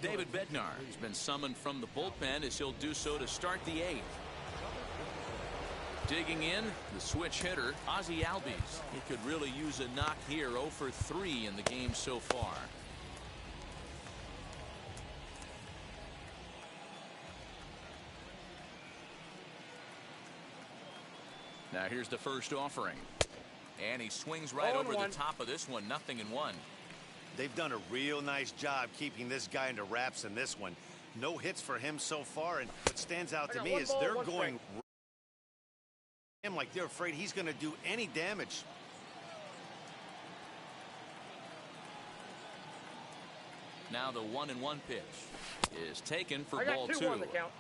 David Bednar has been summoned from the bullpen as he'll do so to start the 8th. Digging in, the switch hitter, Ozzie Albies. He could really use a knock here. 0 for 3 in the game so far. Now here's the first offering. And he swings right over the top of this one. 0-1. They've done a real nice job keeping this guy into wraps in this one. No hits for him so far, and what stands out to me is they're going him like they're afraid he's going to do any damage. Now the 1-1 pitch is taken for ball 2. On the count.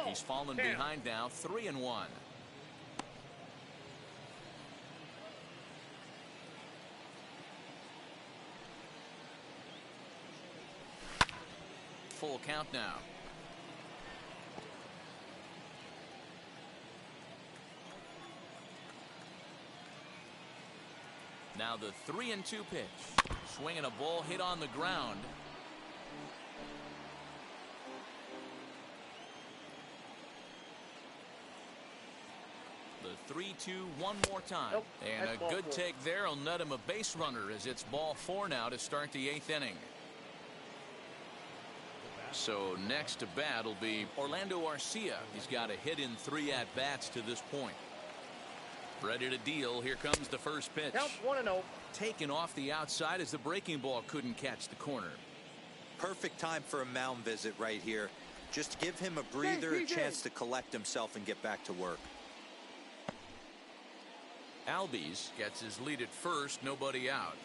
He's fallen behind now. 3-1. Full count now. Now the 3-2 pitch. Swinging a ball hit on the ground. The 3-2 one more time. Nope, and a good take there will net him a base runner as it's ball 4 now to start the 8th inning. So next to bat will be Orlando Arcia. He's got a hit in 3 at-bats to this point. Ready to deal. Here comes the first pitch. Count 1-0. Taken off the outside as the breaking ball couldn't catch the corner. Perfect time for a mound visit right here. Just give him a breather, a chance to collect himself and get back to work. Albies gets his lead at first. Nobody out.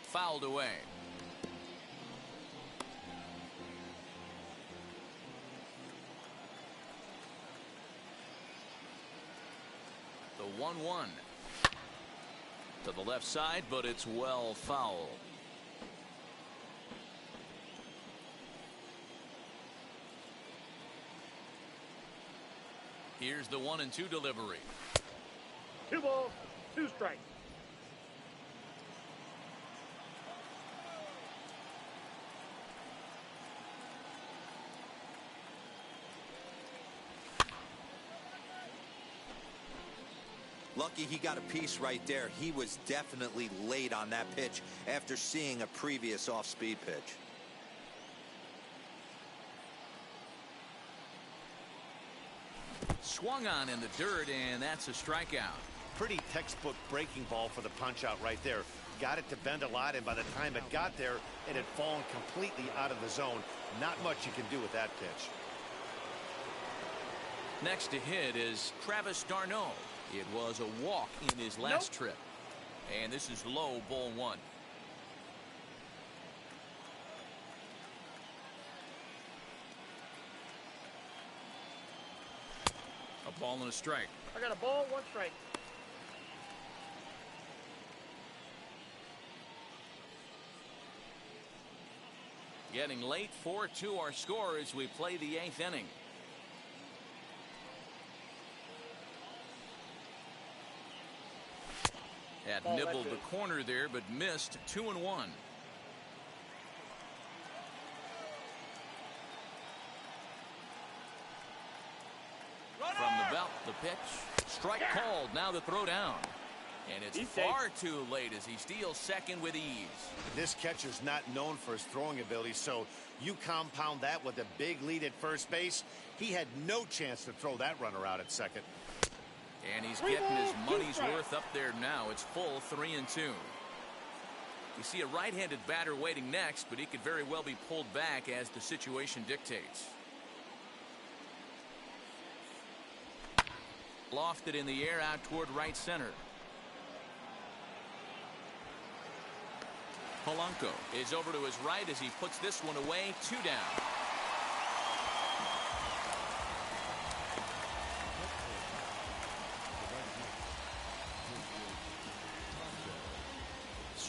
Fouled away. The 1-1 to the left side, but it's well foul. Here's the 1-2 delivery. 2 balls, 2 strikes. Lucky he got a piece right there. He was definitely late on that pitch after seeing a previous off-speed pitch. Swung on in the dirt, and that's a strikeout. Pretty textbook breaking ball for the punch out right there. Got it to bend a lot, and by the time it got there, it had fallen completely out of the zone. Not much you can do with that pitch. Next to hit is Travis d'Arnaud. It was a walk in his last trip. And this is low, ball 1. A ball and a strike. I got a ball, 1 strike. Getting late, 4-2 our score as we play the 8th inning. Had nibbled the corner there, but missed. 2-1. From the belt, the pitch. Strike called. Now the throw down. And it's far too late as he steals second with ease. This catcher's not known for his throwing ability, so you compound that with a big lead at first base. He had no chance to throw that runner out at second. And he's getting his money's worth up there now. It's full 3-2. You see a right-handed batter waiting next, but he could very well be pulled back as the situation dictates. Lofted in the air out toward right center. Polanco is over to his right as he puts this one away. 2 down.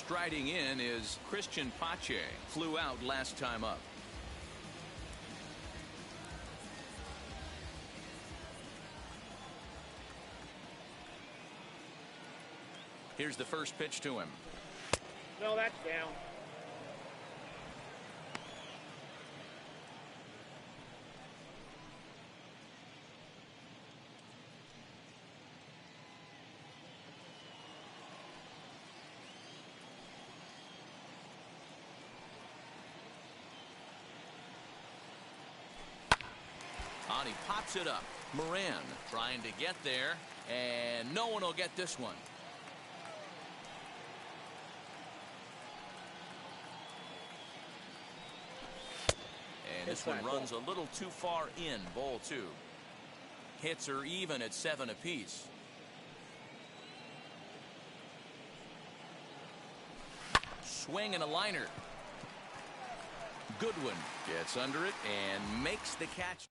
Striding in is Christian Pache. Flew out last time up. Here's the first pitch to him. No, that's down. He pops it up. Moran trying to get there, and no one will get this one. And this one runs a little too far in. Ball 2. Hits are even at 7 apiece. Swing and a liner. Goodwin gets under it and makes the catch.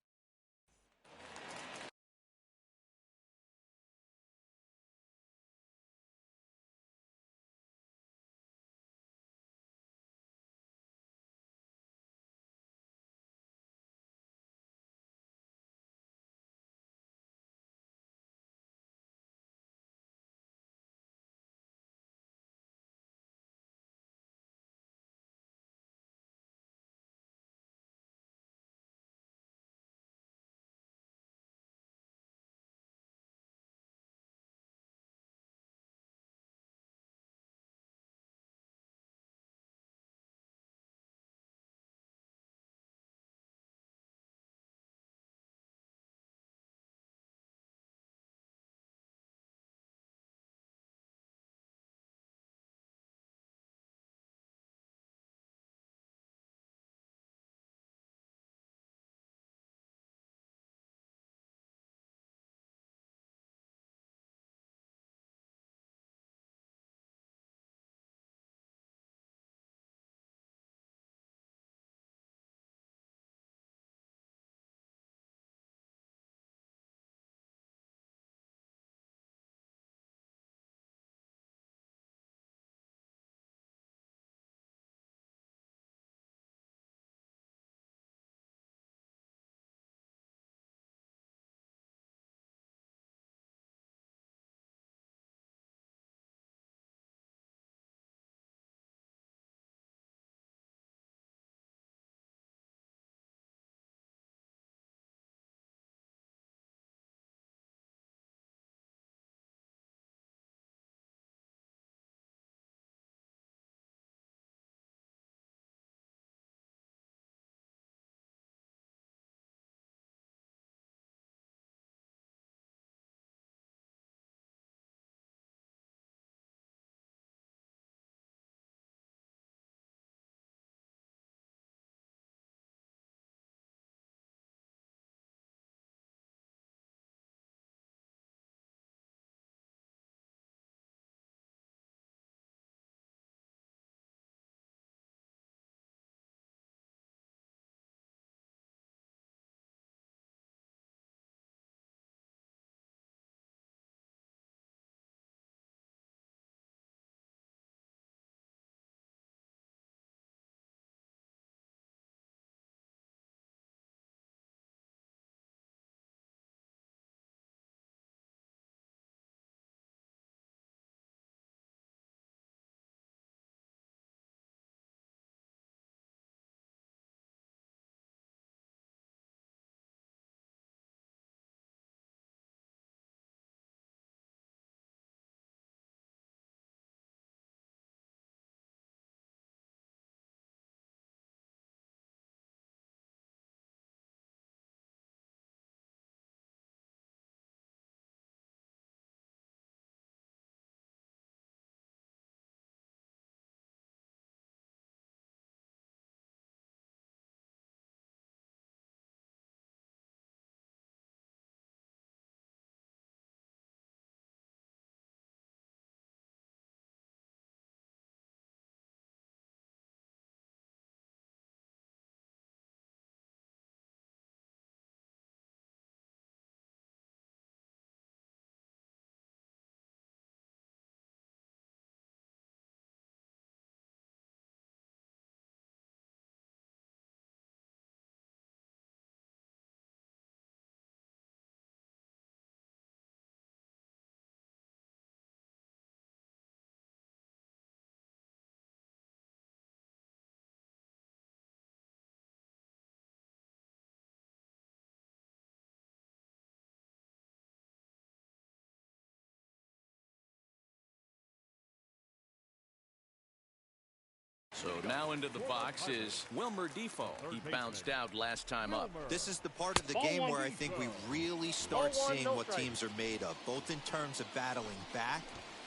So now into the box is Wilmer Defoe. He bounced out last time up. This is the part of the game where I think we really start seeing what teams are made of, both in terms of battling back,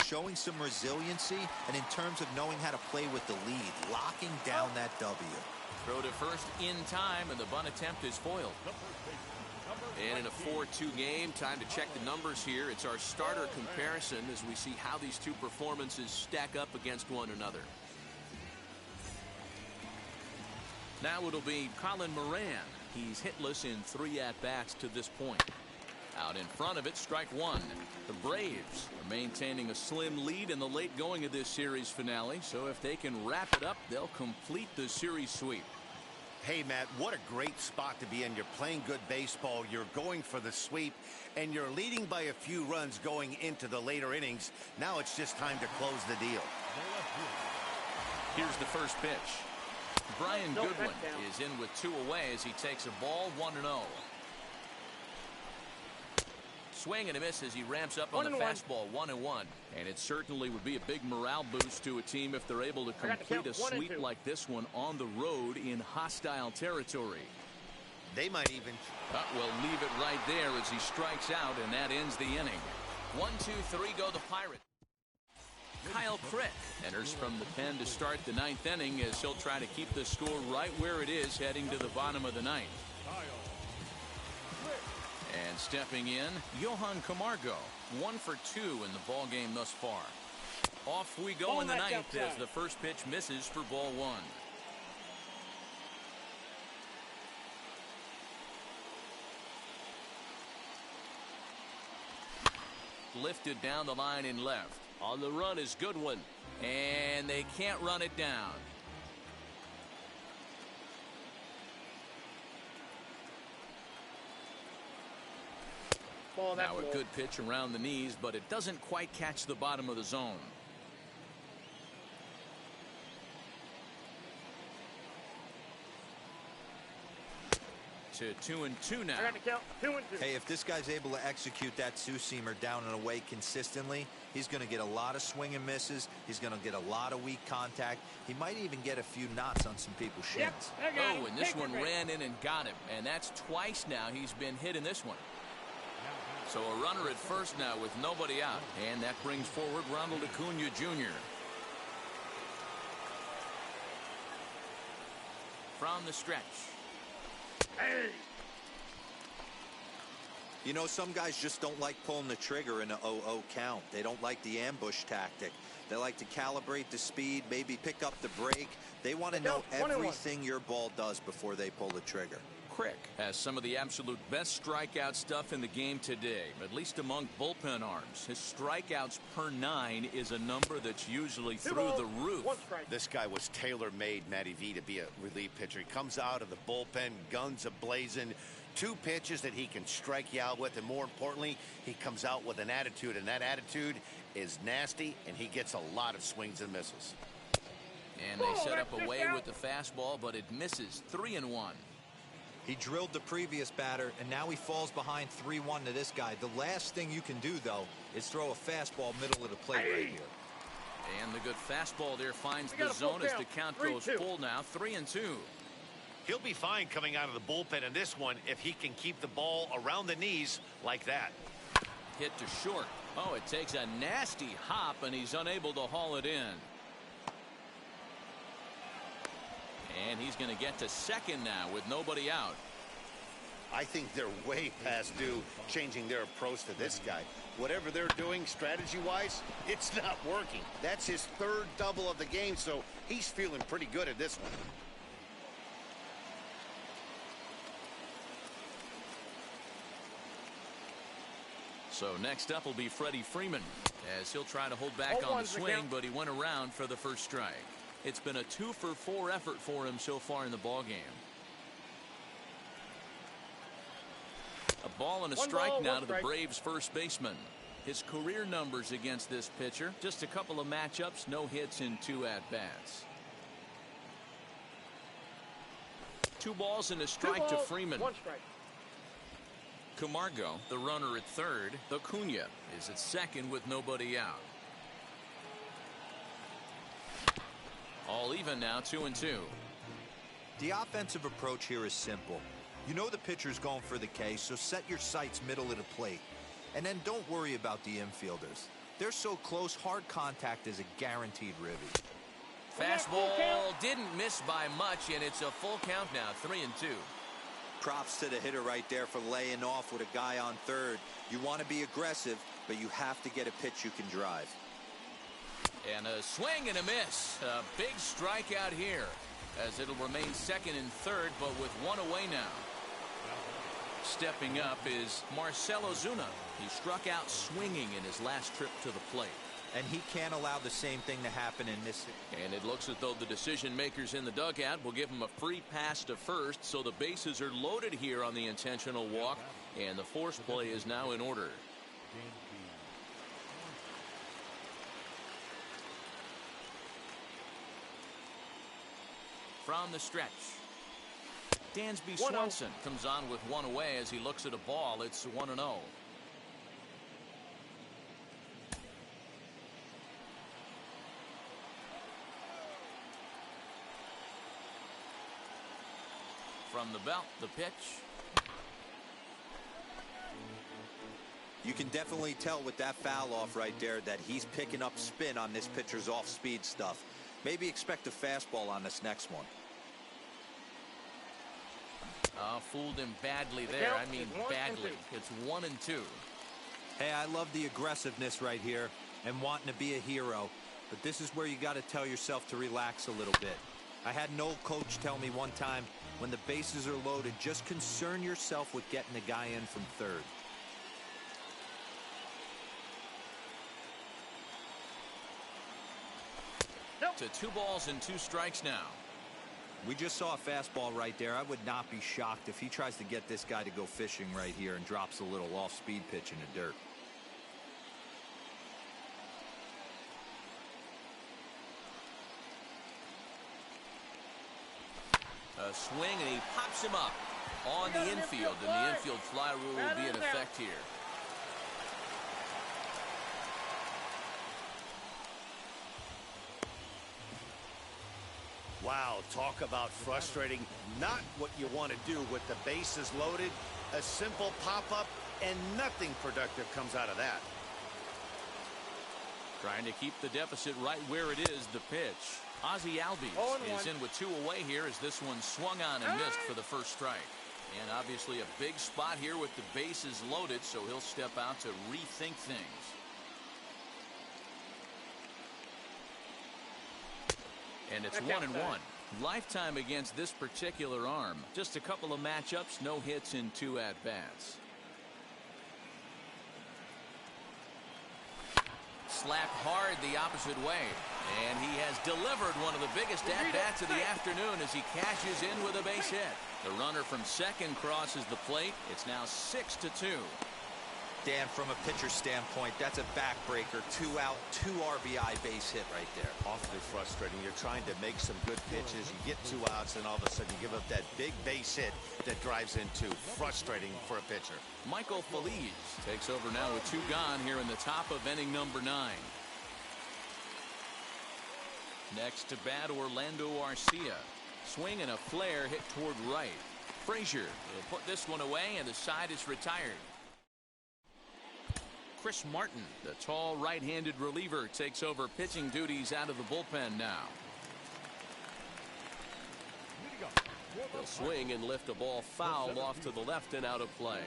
showing some resiliency, and in terms of knowing how to play with the lead, locking down that W. Throw to first in time, and the bunt attempt is foiled. And in a 4-2 game, time to check the numbers here. It's our starter comparison as we see how these two performances stack up against one another. Now it'll be Colin Moran. He's hitless in 3 at-bats to this point. Out in front of it, strike one. The Braves are maintaining a slim lead in the late going of this series finale, so if they can wrap it up, they'll complete the series sweep. Hey, Matt, what a great spot to be in. You're playing good baseball, you're going for the sweep, and you're leading by a few runs going into the later innings. Now it's just time to close the deal. Here's the first pitch. Brian Goodwin is in with 2 away as he takes a ball 1-0. Swing and a miss as he ramps up on the fastball 1-1. And it certainly would be a big morale boost to a team if they're able to complete a sweep like this one on the road in hostile territory. They might even. We'll leave it right there as he strikes out, and that ends the inning. 1-2-3 go the Pirates. Kyle Crick enters from the pen to start the 9th inning as he'll try to keep the score right where it is heading to the bottom of the 9th. And stepping in, Johan Camargo, 1 for 2 in the ball game thus far. Off we go in the 9th as the first pitch misses for ball 1. Lifted down the line in left. On the run is Goodwin, and they can't run it down. Now a good pitch around the knees, but it doesn't quite catch the bottom of the zone. To 2-2 now. I got to count 2-2. Hey, if this guy's able to execute that two-seamer down and away consistently, he's going to get a lot of swing and misses. He's going to get a lot of weak contact. He might even get a few knots on some people's shins. Oh, and this one ran in and got him. And that's twice now he's been hit in this one. So a runner at first now with nobody out. And that brings forward Ronald Acuna Jr. From the stretch. Hey. You know, some guys just don't like pulling the trigger in an 0-0 count. They don't like the ambush tactic. They like to calibrate the speed, maybe pick up the brake. They want to know everything your ball does before they pull the trigger. Crick has some of the absolute best strikeout stuff in the game today, at least among bullpen arms. His strikeouts per 9 is a number that's usually through the roof. This guy was tailor-made, Matty V, to be a relief pitcher. He comes out of the bullpen, guns a-blazing, 2 pitches that he can strike you out with, and more importantly, he comes out with an attitude, and that attitude is nasty, and he gets a lot of swings and misses. And they set up away with the fastball, but it misses. 3-1. He drilled the previous batter, and now he falls behind 3-1 to this guy. The last thing you can do, though, is throw a fastball middle of the plate right here. And the good fastball there finds the zone as the count goes full now. 3-2. He'll be fine coming out of the bullpen in this one if he can keep the ball around the knees like that. Hit to short. Oh, it takes a nasty hop, and he's unable to haul it in. And he's going to get to second now with nobody out. I think they're way past due changing their approach to this guy. Whatever they're doing strategy-wise, it's not working. That's his 3rd double of the game, so he's feeling pretty good at this one. So next up will be Freddie Freeman, as he'll try to hold back on the swing, but he went around for the first strike. It's been a 2-for-4 effort for him so far in the ballgame. A ball and a strike now to the Braves first baseman. His career numbers against this pitcher, just a couple of matchups, no hits in 2 at-bats. 2 balls and a strike to Freeman. 1 strike. Camargo, the runner at third. Acuna is at second with nobody out. All even now, 2-2. The offensive approach here is simple. You know the pitcher's going for the K, so set your sights middle of the plate. And then don't worry about the infielders. They're so close, hard contact is a guaranteed ribby. Fastball didn't miss by much, and it's a full count now, 3-2. Props to the hitter right there for laying off with a guy on third. You want to be aggressive, but you have to get a pitch you can drive. And a swing and a miss. A big strikeout here, as it'll remain second and third, but with one away now. Stepping up is Marcell Ozuna. He struck out swinging in his last trip to the plate. And he can't allow the same thing to happen in this. And it looks as though the decision makers in the dugout will give him a free pass to first, so the bases are loaded here on the intentional walk, and the force play is now in order. From the stretch, Dansby Swanson comes on with one away as he looks at a ball. It's 1-0. From the belt, the pitch. You can definitely tell with that foul off right there that he's picking up spin on this pitcher's off-speed stuff. Maybe expect a fastball on this next one. Fooled him badly there. I mean badly. It's 1-2. Hey, I love the aggressiveness right here and wanting to be a hero. But this is where you got to tell yourself to relax a little bit. I had an old coach tell me one time, when the bases are loaded, just concern yourself with getting the guy in from third. To 2 balls and 2 strikes now. We just saw a fastball right there. I would not be shocked if he tries to get this guy to go fishing right here and drops a little off-speed pitch in the dirt. A swing, and he pops him up on the infield, and the infield fly rule will be in effect here. Wow, talk about frustrating. Not what you want to do with the bases loaded. A simple pop-up, and nothing productive comes out of that. Trying to keep the deficit right where it is, the pitch. Ozzie Albies is in with 2 away here as this one swung on and missed for the first strike. And obviously a big spot here with the bases loaded, so he'll step out to rethink things. And it's 1-1. Lifetime against this particular arm. Just a couple of matchups, no hits in 2 at-bats. Slapped hard the opposite way, and he has delivered one of the biggest at-bats of the afternoon as he cashes in with a base hit. The runner from second crosses the plate. It's now 6-2. Dan, from a pitcher standpoint, that's a backbreaker. 2 out, 2 RBI base hit right there. Awfully frustrating. You're trying to make some good pitches. You get 2 outs, and all of a sudden you give up that big base hit that drives into frustrating for a pitcher. Michael Feliz takes over now with 2 gone here in the top of inning number 9. Next to bat, Orlando Arcia. Swing and a flare hit toward right. Frazier will put this one away, and the side is retired. Chris Martin, the tall right-handed reliever, takes over pitching duties out of the bullpen now. He'll swing and lift a ball foul off to the left and out of play.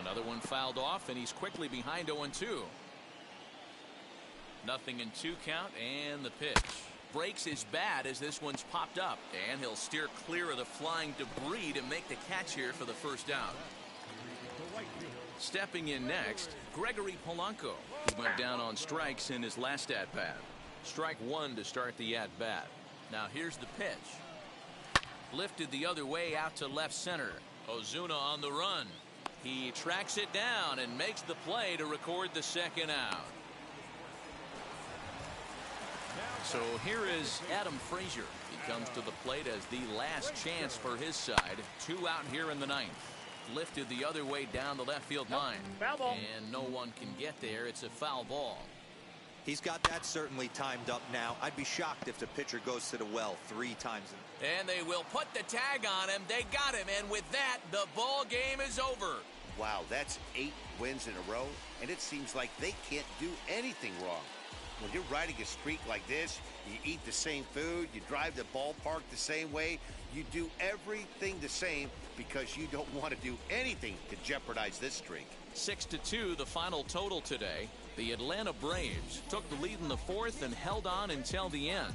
Another one fouled off, and he's quickly behind 0-2. Nothing in 2 count, and the pitch. Breaks his bat as this one's popped up, and he'll steer clear of the flying debris to make the catch here for the first out. Stepping in next, Gregory Polanco, who went down on strikes in his last at-bat. Strike 1 to start the at-bat. Now here's the pitch. Lifted the other way out to left center. Ozuna on the run. He tracks it down and makes the play to record the second out. So here is Adam Frazier. He comes to the plate as the last chance for his side. 2 out here in the 9th. Lifted the other way down the left field line. And no one can get there. It's a foul ball. He's got that certainly timed up now. I'd be shocked if the pitcher goes to the well 3 times. And they will put the tag on him. They got him, and with that, the ball game is over. Wow, that's 8 wins in a row, and it seems like they can't do anything wrong. When you're riding a streak like this, you eat the same food, you drive the ballpark the same way, you do everything the same because you don't want to do anything to jeopardize this streak. 6-2, the final total today. The Atlanta Braves took the lead in the 4th and held on until the end.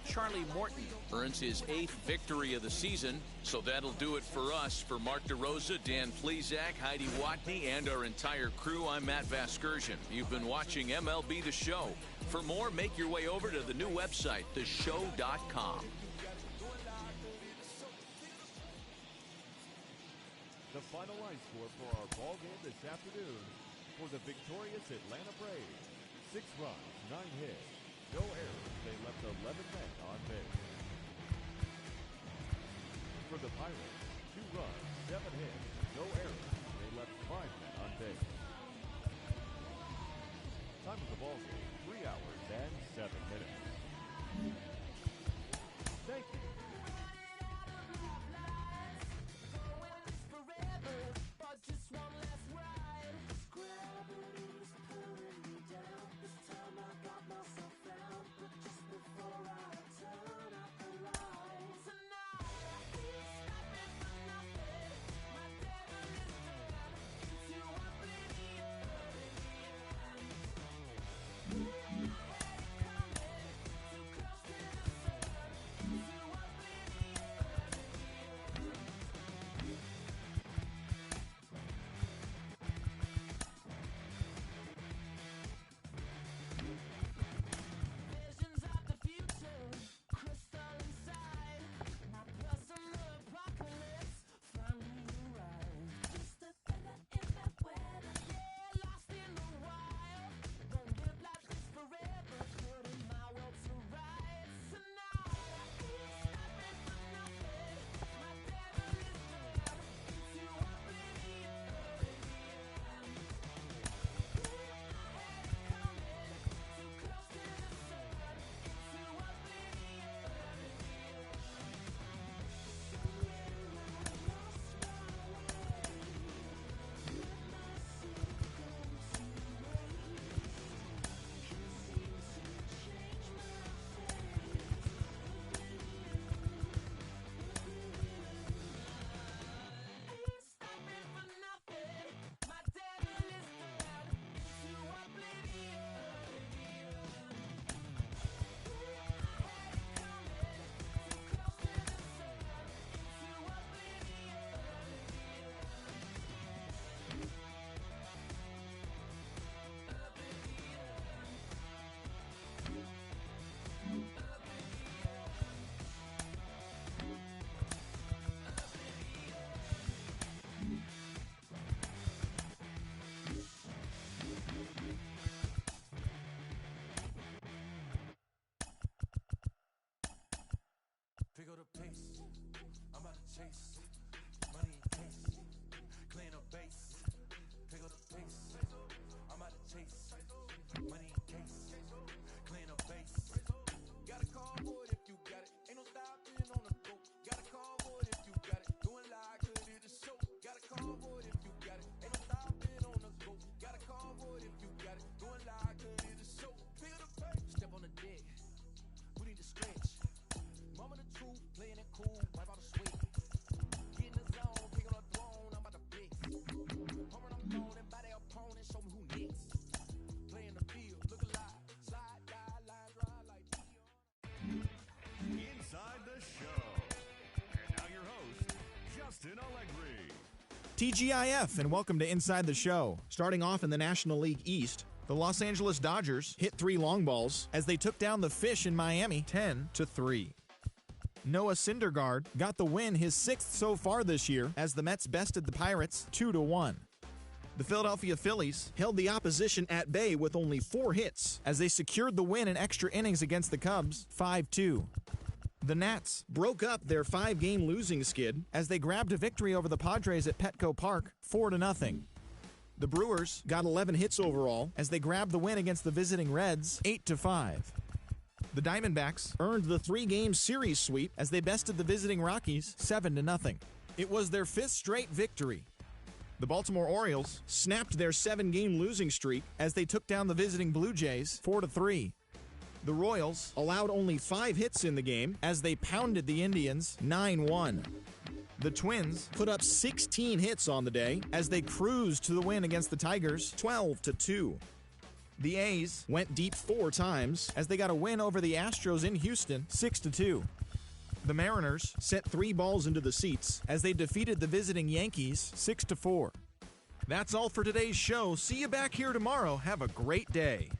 Charlie Morton earns his 8th victory of the season. So that'll do it for us. For Mark DeRosa, Dan Plesac, Heidi Watney, and our entire crew, I'm Matt Vasgersian. You've been watching MLB The Show. For more, make your way over to the new website, theshow.com. The final line score for our ball game this afternoon for the victorious Atlanta Braves. 6 runs, 9 hits, no errors. They left 11 men on base. For the Pirates, 2 runs, 7 hits, no errors. They left 5 men on base. Time of the ball game, 3 hours and 7 minutes. Thank you. Pick up the pace, I'm about to chase money in case, clean up base. Pick up the pace, I'm about to chase money in case, clean up base. Got a call for it if you got it, ain't no stopping on the go. Got a call for it if you got it, doing live good it is show. Got a call for it if you got it, ain't no stopping on the go. Got a call for it if you got it, doing live good it is show. Pick up the pace, step on the deck, we need to stretch. Mama the truth, playing it cool, wipe out the sweat. Get in the zone, pick on the throne, I'm about to blitz. Home run, I'm throwing and by their opponent, show me who next. Play in the field, look alive, slide, die, line, drive like Inside the Show. And now your host, Justin Allegri. TGIF, and welcome to Inside the Show. Starting off in the National League East, the Los Angeles Dodgers hit 3 long balls as they took down the Fish in Miami 10-3. Noah Syndergaard got the win, his 6th so far this year, as the Mets bested the Pirates 2-1. The Philadelphia Phillies held the opposition at bay with only 4 hits as they secured the win in extra innings against the Cubs 5-2. The Nats broke up their 5-game losing skid as they grabbed a victory over the Padres at Petco Park 4-0. The Brewers got 11 hits overall as they grabbed the win against the visiting Reds 8-5. The Diamondbacks earned the 3-game series sweep as they bested the visiting Rockies 7-0. It was their 5th straight victory. The Baltimore Orioles snapped their 7-game losing streak as they took down the visiting Blue Jays 4-3. The Royals allowed only 5 hits in the game as they pounded the Indians 9-1. The Twins put up 16 hits on the day as they cruised to the win against the Tigers 12-2. The A's went deep 4 times as they got a win over the Astros in Houston 6-2. The Mariners sent 3 balls into the seats as they defeated the visiting Yankees 6-4. That's all for today's show. See you back here tomorrow. Have a great day.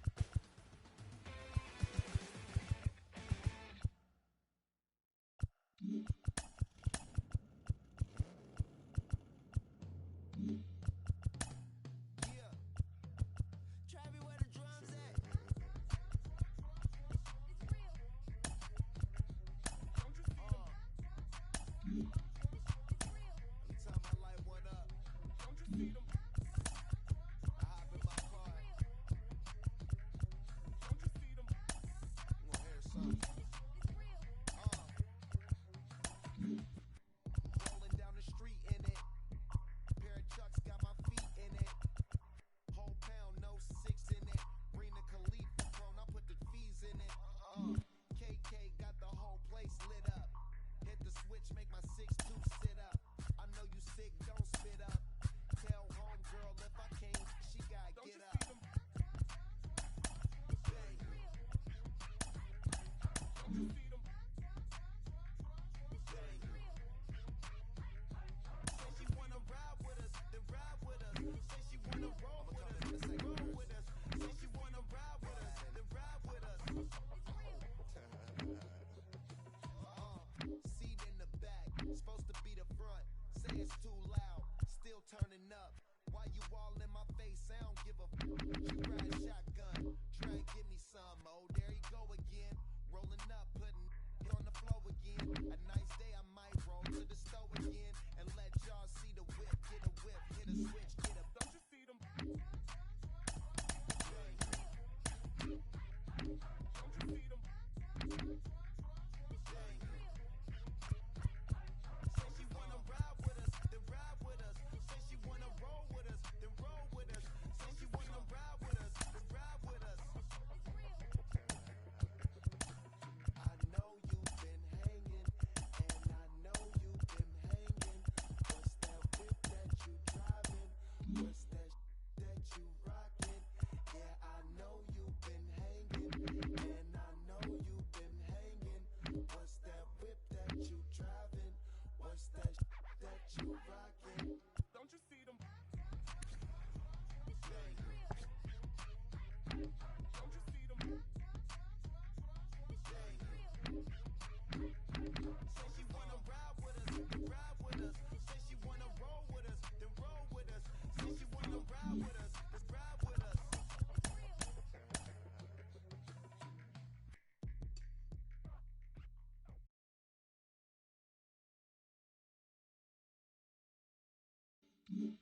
Mm-hmm.